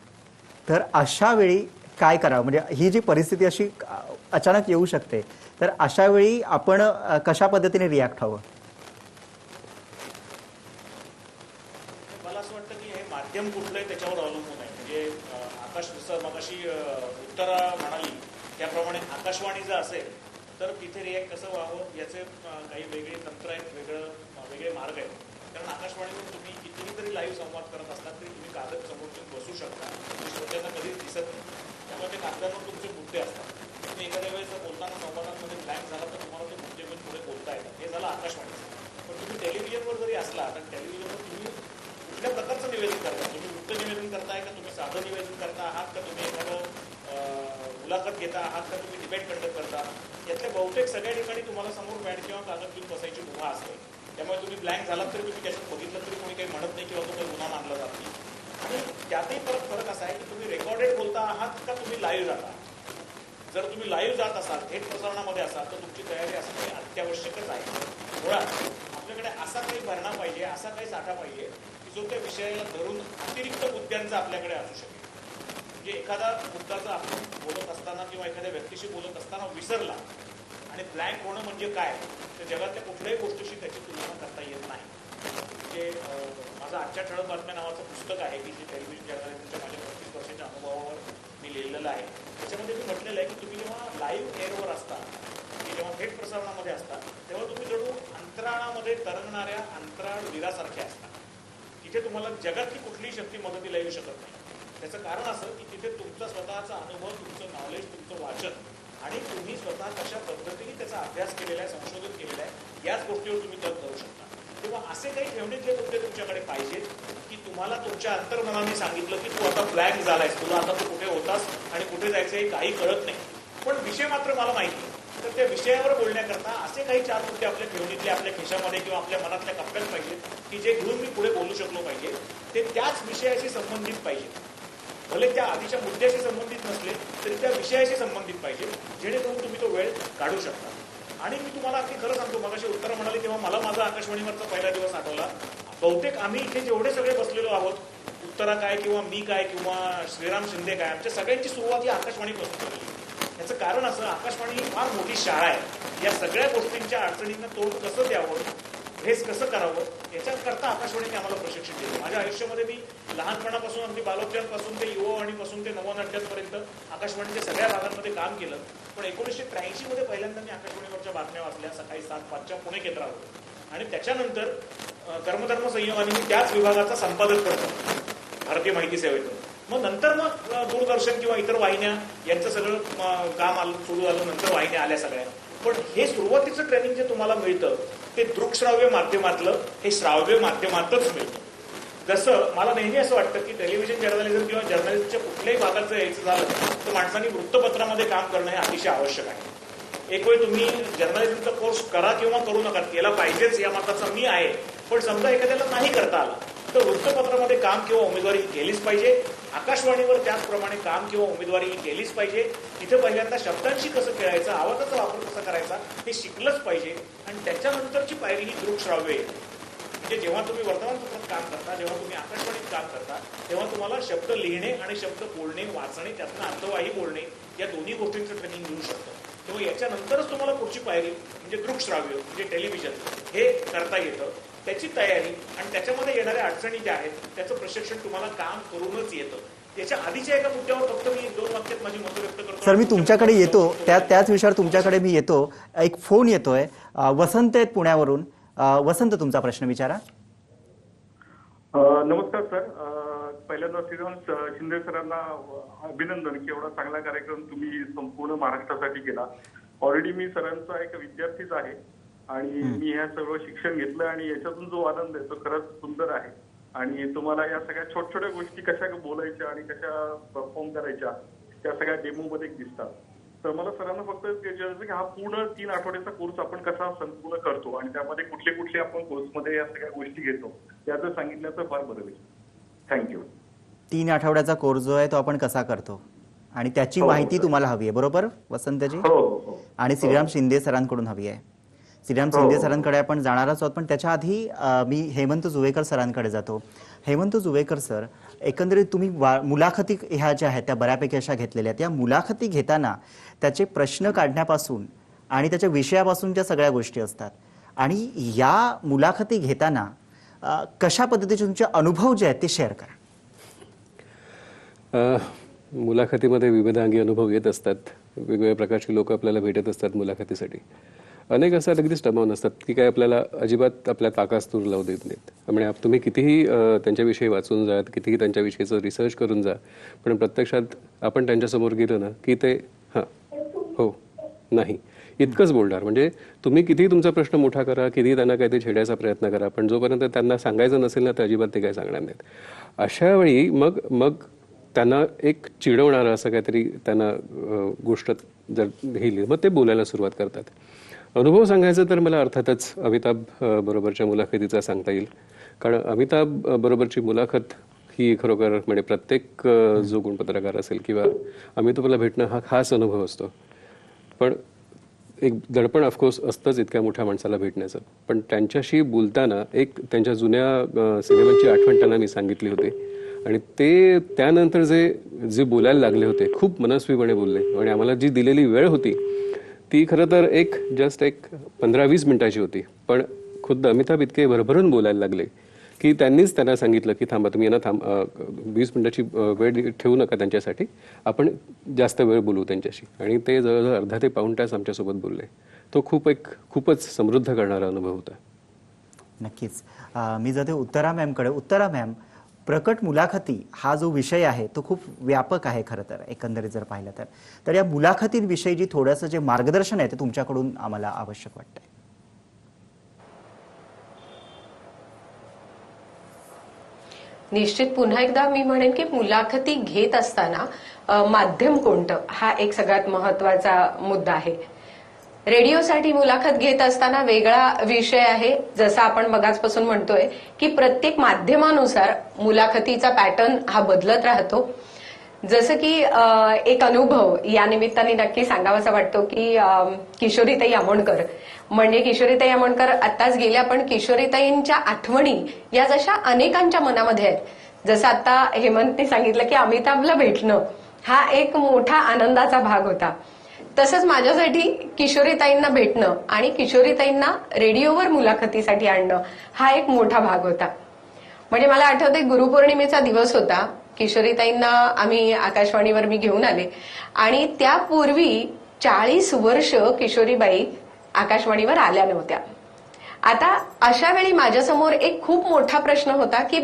तर अशा वेळी काय करावं? म्हणजे ही जी परिस्थिती अशी अचानक येऊ शकते, तर अशा वेळी आपण कशा पद्धतीने रिॲक्ट व्हावं? मला असं वाटतं की हे माध्यम कुठलं आहे त्याच्यावर अवलंबून आहे. म्हणजे आकाश जसं मगाशी उत्तरा म्हणाली त्याप्रमाणे आकाशवाणी जर असेल तर तिथे रिॲक्ट कसं व्हावं याचे काही वेगळे तंत्र आहेत, वेगळे मार्ग आहेत. कारण आकाशवाणीवर तुम्ही कितीही तरी लाईव्ह संवाद करत असतात तरी तुम्ही कागद समोर बसू शकता, श्रोत्यांना कधीच दिसत नाही. त्यामुळे ते कागदांवर तुमचे मुद्दे असतात. तुम्ही एखाद्या वेळेस बोलताना संवादांमध्ये ब्लँक झाला तर तुम्हाला ते मुद्दे घेऊन पुढे बोलता येतात. हे झालं आकाशवाणीचं. पण तुम्ही टेलिव्हिजनवर जरी असला तर टेलिव्हिजनवर तुम्ही कुठल्या प्रकारचं निवेदन करता? तुम्ही वृत्त निवेदन करताय का, तुम्ही साधं निवेदन करता आहात का, तुम्ही एखादं मुलाखत घेता आहात का, तुम्ही डिबेट कंडक्ट करता? यातल्या बहुतेक सगळ्या ठिकाणी तुम्हाला समोर पॅड किंवा कागद घेऊन बसायची मुभा असते. त्यामुळे तुम्ही ब्लँक झालात तरी तुम्ही त्याच्यात बघितलं तरी कोणी काही म्हणत नाही किंवा तो काही गुन्हा मानला जात नाही. आणि त्यातही फरक असा आहे की तुम्ही रेकॉर्डेड बोलता आहात का तुम्ही लाईव्ह जाता. जर तुम्ही लाईव्ह जात असाल, थेट प्रसारणामध्ये असाल तर तुमची तयारी असणे अत्यावश्यकच आहे. मुळात आपल्याकडे असा काही भरणा पाहिजे, असा काही साठा पाहिजे की जो त्या विषयाला धरून अतिरिक्त मुद्द्यांचा आपल्याकडे असू शकेल. म्हणजे एखादा मुद्दाचा आपण बोलत असताना किंवा एखाद्या व्यक्तीशी बोलत असताना विसरला आणि ब्लँक होणं म्हणजे काय, तर जगातल्या कुठल्याही गोष्टीशी त्याची तुलना करता येत नाही. म्हणजे माझं आजच्या ठळक बातम्या नावाचं पुस्तक आहे की जे टेलिव्हिजन जर्नलिझमच्या माझ्या 35 वर्षाच्या अनुभवावर मी लिहिलेलं आहे. त्याच्यामध्ये मी म्हटलेलं आहे की तुम्ही जेव्हा लाईव्ह एअरवर असता, की जेव्हा थेट प्रसारणामध्ये असता, तेव्हा तुम्ही जणू अंतराळामध्ये तरंगणाऱ्या अंतराळवीरासारखे असता. तिथे तुम्हाला जगातली कुठलीही शक्ती मदतीला येऊ शकत नाही. त्याचं कारण असं की तिथे तुमचा स्वतःचा अनुभव, तुमचं नॉलेज, तुमचं वाचन आणि तुम्ही स्वतः कशा पद्धतीने त्याचा अभ्यास केलेला आहे, संशोधन केलेलं आहे, याच गोष्टीवर तुम्ही तर्क करू शकता. तेव्हा असे काही ठेवणीतले मुद्दे तुमच्याकडे पाहिजेत की तुम्हाला तुमच्या अंतर्मनाने सांगितलं की तू आता ब्लँक झालायस, तुला आता तू कुठे होतास आणि कुठे जायचं हे काही कळत नाही, पण विषय मात्र मला माहिती. तर त्या विषयावर बोलण्याकरता असे काही 4 मुद्दे आपल्या ठेवणीतले, आपल्या खिशामध्ये किंवा आपल्या मनातल्या कप्प्यात पाहिजेत की जे घेऊन मी पुढे बोलू शकलो पाहिजे. ते त्याच विषयाशी संबंधित पाहिजे. भले त्या आधीच्या मुद्द्याशी संबंधित नसले तरी त्या विषयाशी संबंधित पाहिजे, जेणेकरून तुम्ही तो वेळ काढू शकता. आणि मी तुम्हाला अगदी खरं सांगतो, मगाशी उत्तर म्हणाली तेव्हा मला माझा आकाशवाणीवरचा पहिला दिवस आठवला. बहुतेक आम्ही इथे जेवढे सगळे बसलेलो आहोत, उत्तरा काय किंवा मी काय किंवा श्रीराम शिंदे काय, आमच्या सगळ्यांची सुरुवात ही आकाशवाणीपासून झाली. याचं कारण असं, आकाशवाणी ही फार मोठी शाळा आहे. या सगळ्या गोष्टींच्या अडचणींना तोंड कसं द्यावं, फेस कसं करावं, याच्याकरता आकाशवाणीने आम्हाला प्रशिक्षण दिलं. माझ्या आयुष्यामध्ये मी लहानपणापासून अगदी बालोद्यापासून ते युववाणीपासून ते नवनाट्यांपर्यंत आकाशवाणीच्या सगळ्या भागांमध्ये काम केलं. पण 1983 मध्ये पहिल्यांदा मी आकाशवाणीवरच्या बातम्या वाचल्या सकाळी 7:05च्या पुणे केंद्रावर. आणि त्याच्यानंतर कर्मधर्म संयोगाने मी त्याच विभागाचा संपादक करतो भारतीय माहिती सेवेतून. मग दूरदर्शन किंवा इतर वाहिन्या यांचं सगळं काम सुरू झालं, नंतर वाहिन्या आल्या सगळ्या. पण हे सुरुवातीचं ट्रेनिंग जे तुम्हाला मिळतं ते दृकश्राव्य माध्यमातलं, हे श्राव्य माध्यमातच मिळतं. जसं मला नेहमी असं वाटतं की टेलिव्हिजन जर्नलिझम किंवा जर्नलिझमच्या कुठल्याही भागात जर यायचं झालं तर माणसांनी वृत्तपत्रामध्ये काम करणं हे अतिशय आवश्यक आहे. एक वेळ तुम्ही जर्नलिझमचा कोर्स करा किंवा करू नका, केला पाहिजेच या मताचा मी आहे. पण समजा एखाद्याला नाही करता आला तर वृत्तपत्रामध्ये काम किंवा उमेदवारी ही केलीच पाहिजे. आकाशवाणीवर त्याचप्रमाणे काम किंवा उमेदवारी ही केलीच पाहिजे. तिथे पहिल्यांदा शब्दांशी कसं खेळायचं, आवाजाचा वापर कसा करायचा हे शिकलंच पाहिजे. आणि त्याच्यानंतरची पायरी ही दृकश्राव्य आहे. म्हणजे जेव्हा तुम्ही वर्तमानपत्रात काम करता, जेव्हा तुम्ही आकाशवाणीत काम करता, तेव्हा तुम्हाला शब्द लिहिणे आणि शब्द बोलणे, वाचणे, त्यातनं अर्थवाही बोलणे या दोन्ही गोष्टींचं ट्रेनिंग मिळू शकतं. तेव्हा याच्यानंतरच तुम्हाला पुढची पायरी म्हणजे दृकश्राव्य म्हणजे टेलिव्हिजन हे करता येतं. त्याची तयारी आणि त्याच्यामध्ये येणाऱ्या अडचणी ज्या आहेत त्याचं प्रशिक्षण तुम्हाला काम करूनच येतं. त्याच्या आधीच्या एका मुद्द्यावर फक्त मी 2 वाक्यात माझी मतं व्यक्त करतो. सर, मी तुमच्याकडे येतो, त्याच विषयावर तुमच्याकडे मी येतो. एक फोन येतोय, वसंत आहेत पुण्यावरून. वसंत, तुमचा प्रश्न विचारा. नमस्कार सर. पहिल्यांदा श्रीराम शिंदे सरांना अभिनंदन की एवढा चांगला कार्यक्रम तुम्ही संपूर्ण महाराष्ट्रासाठी केला. ऑलरेडी मी सरांचा एक विद्यार्थीच आहे आणि मी ह्या सर्व शिक्षण घेतलं आणि याच्यातून जो आनंद आहे तो खरंच सुंदर आहे. आणि तुम्हाला या सगळ्या छोट्या छोट्या गोष्टी कशा बोलायच्या आणि कशा परफॉर्म करायच्या त्या सगळ्या डेमो मध्ये दिसतात. तर मला सरांना फक्त विचारायचं की हा पूर्ण 3 आठवड्याचा कोर्स आपण कसा संपूर्ण करतो आणि त्यामध्ये कुठले कुठले आपण कोर्समध्ये या सगळ्या गोष्टी घेतो याचं सांगितलं तर फार बरं होईल. थँक्यू. 3 आठवड्याचा कोर्स जो आहे तो आपण कसा करतो आणि त्याची माहिती तुम्हाला हवी आहे, बरोबर वसंतजी? हो. आणि श्रीराम शिंदे सरांकडून हवी आहे. श्रीराम शिंदे सरांकडे आपण जाणारच आहोत, पण त्याच्या आधी मी हेमंत जुवेकर सरांकडे जातो. हेमंत जुवेकर सर, एकंदरीत तुम्ही मुलाखती ह्या ज्या आहेत त्या बऱ्यापैकी अशा घेतलेल्या आहेत. या मुलाखती घेताना त्याचे प्रश्न काढण्यापासून आणि त्याच्या विषयापासूनच्या सगळ्या गोष्टी असतात आणि या मुलाखती घेताना कशा पद्धतीचे तुमचे अनुभव जे आहेत ते शेअर करा. मुलाखतीमध्ये विविधांगी अनुभव येत असतात. वेगवेगळ्या प्रकारची लोक आपल्याला भेटत असतात मुलाखतीसाठी. अनेक असतात अगदी स्टमावून असतात की काय आपल्याला अजिबात आपल्या ताकास्तूर लावू देत नाहीत. म्हणजे तुम्ही कितीही त्यांच्याविषयी वाचून जा, कितीही त्यांच्याविषयीचं रिसर्च करून जा, पण प्रत्यक्षात आपण त्यांच्यासमोर गेलो ना की ते हां, हो, नाही इतकंच बोलणार. म्हणजे तुम्ही कितीही तुमचा प्रश्न मोठा करा, कितीही त्यांना काहीतरी छेडायचा प्रयत्न करा, पण जोपर्यंत त्यांना सांगायचं नसेल ना तर अजिबात ते काय सांगणार नाहीत. अशा वेळी मग त्यांना एक चिडवणारं असं काहीतरी त्यांना गोष्ट जर लिहिली मग ते बोलायला सुरुवात करतात. अनुभव सांगायचं तर मला अर्थातच अमिताभ बरोबरच्या मुलाखतीचा सांगता येईल. कारण अमिताभ बरोबरची मुलाखत ही खरोखर म्हणजे प्रत्येक जो गुणपत्रकार असेल किंवा अमिताभला भेटणं हा खास अनुभव असतो. पण एक दडपण ऑफकोर्स असतंच इतक्या मोठ्या माणसाला भेटण्याचं. पण त्यांच्याशी बोलताना एक त्यांच्या जुन्या सिनेमांची आठवण त्यांना मी सांगितली होती आणि ते त्यानंतर जे बोलायला लागले होते खूप मनस्वीपणे बोलले आणि आम्हाला जी दिलेली वेळ होती ती खरं तर जस्ट एक 15-20 मिनिटाची होती. पण खुद्द अमिताभ इतके भरभरून बोलायला लागले की त्यांनीच त्यांना सांगितलं की थांबा, तुम्ही यांना 20 मिनिटाची वेळ ठेवू नका त्यांच्यासाठी, आपण जास्त वेळ बोलू त्यांच्याशी. आणि ते जवळजवळ अर्धा ते पाऊण तास आमच्यासोबत बोलले. तो खूपच समृद्ध करणारा अनुभव होता. नक्कीच. मी जाते उत्तरा मॅमकडे. उत्तरा मॅम, प्रकट मुलाखती हा जो विषय आहे तो खूप व्यापक आहे खरं तर एकंदरीत जर पाहिलं तर या मुलाखतींविषयी जी थोडंसं जे मार्गदर्शन आहे ते तुमच्याकडून आम्हाला आवश्यक वाटतंय. निश्चित पुन्हा एकदा मी म्हणेन की मुलाखती घेत असताना माध्यम कोणतं हा एक सगळ्यात महत्वाचा मुद्दा आहे. रेडिओसाठी मुलाखत घेत असताना वेगळा विषय आहे. जसं आपण मगाचपासून म्हणतोय की प्रत्येक माध्यमानुसार मुलाखतीचा पॅटर्न हा बदलत राहतो. जसं की एक अनुभव या निमित्ताने नक्की सांगावासा वाटतो की किशोरीताई आमोणकर म्हणजे किशोरीताई आमोणकर आत्ताच गेल्या, पण किशोरीताईंच्या आठवणी या जशा अनेकांच्या मनामध्ये आहेत. जसं आता हेमंतने सांगितलं की अमिताभला भेटणं हा एक मोठा आनंदाचा भाग होता. तसंच माझ्यासाठी किशोरीताईंना भेटणं आणि किशोरीताईंना रेडिओवर मुलाखतीसाठी आणणं हा एक मोठा भाग होता. म्हणजे मला आठवतंय गुरुपौर्णिमेचा दिवस होता. किशोरीताईंना आम्ही आकाशवाणीवर मी घेऊन आले आणि त्यापूर्वी 40 वर्ष किशोरीबाई आकाशवाणीवर आल्या नव्हत्या. आता अशा वेळी माझ्यासमोर एक खूप मोठा प्रश्न होता की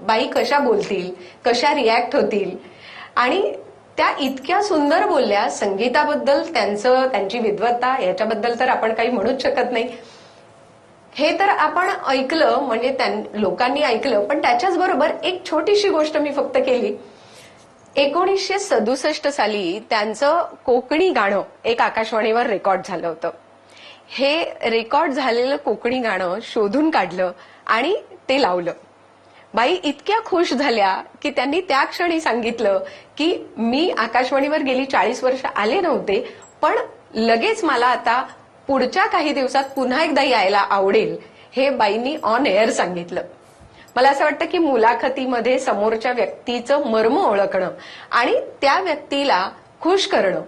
बाई कशा बोलतील, कशा रिॲक्ट होतील. आणि त्या इतक्या सुंदर बोलल्या. संगीताबद्दल त्यांची विद्वत्ता याच्याबद्दल तर आपण काही म्हणूच शकत नाही. हे तर आपण ऐकलं म्हणजे लोकांनी ऐकलं, पण त्याच्याच बरोबर एक छोटीशी गोष्ट मी फक्त केली. 1967 साली त्यांचं कोकणी गाणं एक आकाशवाणीवर रेकॉर्ड झालं होतं. हे रेकॉर्ड झालेलं कोकणी गाणं शोधून काढलं आणि ते लावलं. बाई इतक्या खुश झाल्या की त्यांनी त्या क्षणी सांगितलं की मी आकाशवाणीवर गेली 40 वर्ष आले नव्हते, पण लगेच मला आता पुढच्या काही दिवसात पुन्हा एकदा यायला आवडेल, हे बाईंनी ऑन एअर सांगितलं. मला असं वाटतं की मुलाखतीमध्ये समोरच्या व्यक्तीचं मर्म ओळखणं आणि त्या व्यक्तीला खुश करणं,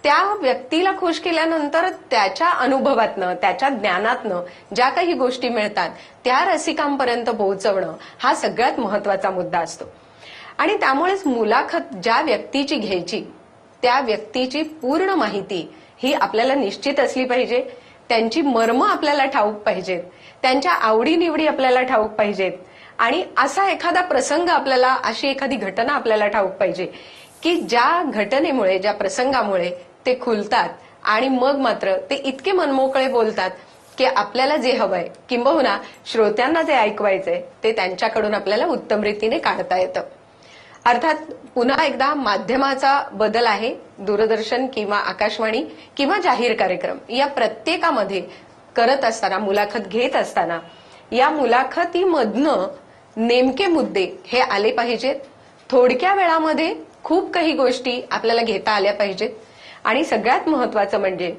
त्या व्यक्तीला खुश केल्यानंतर त्याच्या अनुभवातनं, त्याच्या ज्ञानातनं ज्या काही गोष्टी मिळतात त्या रसिकांपर्यंत पोहोचवणं हा सगळ्यात महत्वाचा मुद्दा असतो. आणि त्यामुळेच मुलाखत ज्या व्यक्तीची घ्यायची त्या व्यक्तीची पूर्ण माहिती ही आपल्याला निश्चित असली पाहिजे. त्यांची मर्म आपल्याला ठाऊक पाहिजेत, त्यांच्या आवडीनिवडी आपल्याला ठाऊक पाहिजेत आणि असा एखादा प्रसंग आपल्याला, अशी एखादी घटना आपल्याला ठाऊक पाहिजे की ज्या घटनेमुळे, ज्या प्रसंगामुळे ते खुलतात आणि मग मात्र ते इतके मनमोकळे बोलतात की आपल्याला जे हवंय किंबहुना श्रोत्यांना जे ऐकवायचंय ते त्यांच्याकडून आपल्याला उत्तम रीतीने काढता येतं. अर्थात पुन्हा एकदा माध्यमाचा बदल आहे. दूरदर्शन किंवा आकाशवाणी किंवा जाहीर कार्यक्रम या प्रत्येकामध्ये करत असताना, मुलाखत घेत असताना या मुलाखतीमधनं नेमके मुद्दे हे आले पाहिजेत. थोडक्या वेळामध्ये खूप काही गोष्टी आपल्याला घेता आल्या पाहिजेत. आणि सगळ्यात महत्वाचं म्हणजे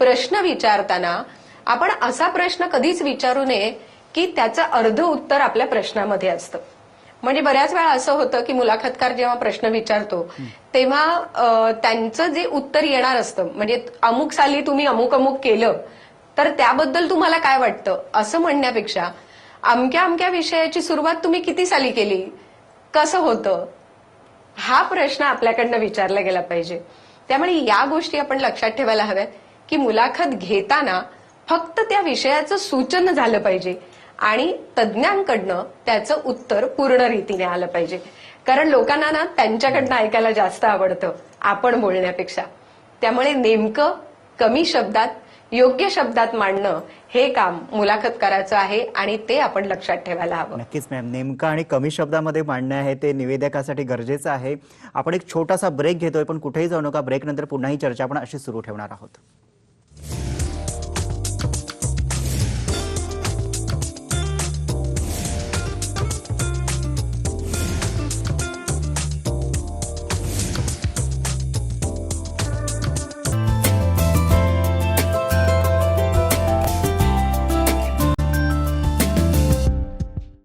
प्रश्न विचारताना आपण असा प्रश्न कधीच विचारू नये की त्याचं अर्ध उत्तर आपल्या प्रश्नामध्ये असतं. म्हणजे बऱ्याच वेळा असं होतं की मुलाखतकार जेव्हा प्रश्न विचारतो तेव्हा त्यांचं जे उत्तर येणार असतं, म्हणजे अमुक साली तुम्ही अमुक अमुक केलं तर त्याबद्दल तुम्हाला काय वाटतं असं म्हणण्यापेक्षा अमक्या अमक्या विषयाची सुरुवात तुम्ही किती साली केली, कसं होतं, हा प्रश्न आपल्याकडनं विचारला गेला पाहिजे. त्यामुळे या गोष्टी आपण लक्षात ठेवायला हव्यात की मुलाखत घेताना फक्त त्या विषयाचं सूचन झालं पाहिजे आणि तज्ज्ञांकडनं त्याचं उत्तर पूर्ण रीतीने आलं पाहिजे. कारण लोकांना ना त्यांच्याकडनं ऐकायला जास्त आवडतं आपण बोलण्यापेक्षा. त्यामुळे नेमकं कमी शब्दात, योग्य शब्दात मांडणं हे काम मुलाखतकाराचं आहे आणि ते आपण लक्षात ठेवायला हवं. नक्कीच मॅम, नेमकं आणि कमी शब्दामध्ये मांडणं आहे ते निवेदकासाठी गरजेचं आहे. आपण एक छोटासा ब्रेक घेतोय, पण कुठेही जाऊ नका. ब्रेकनंतर पुन्हा ही चर्चा आपण अशी सुरू ठेवणार आहोत.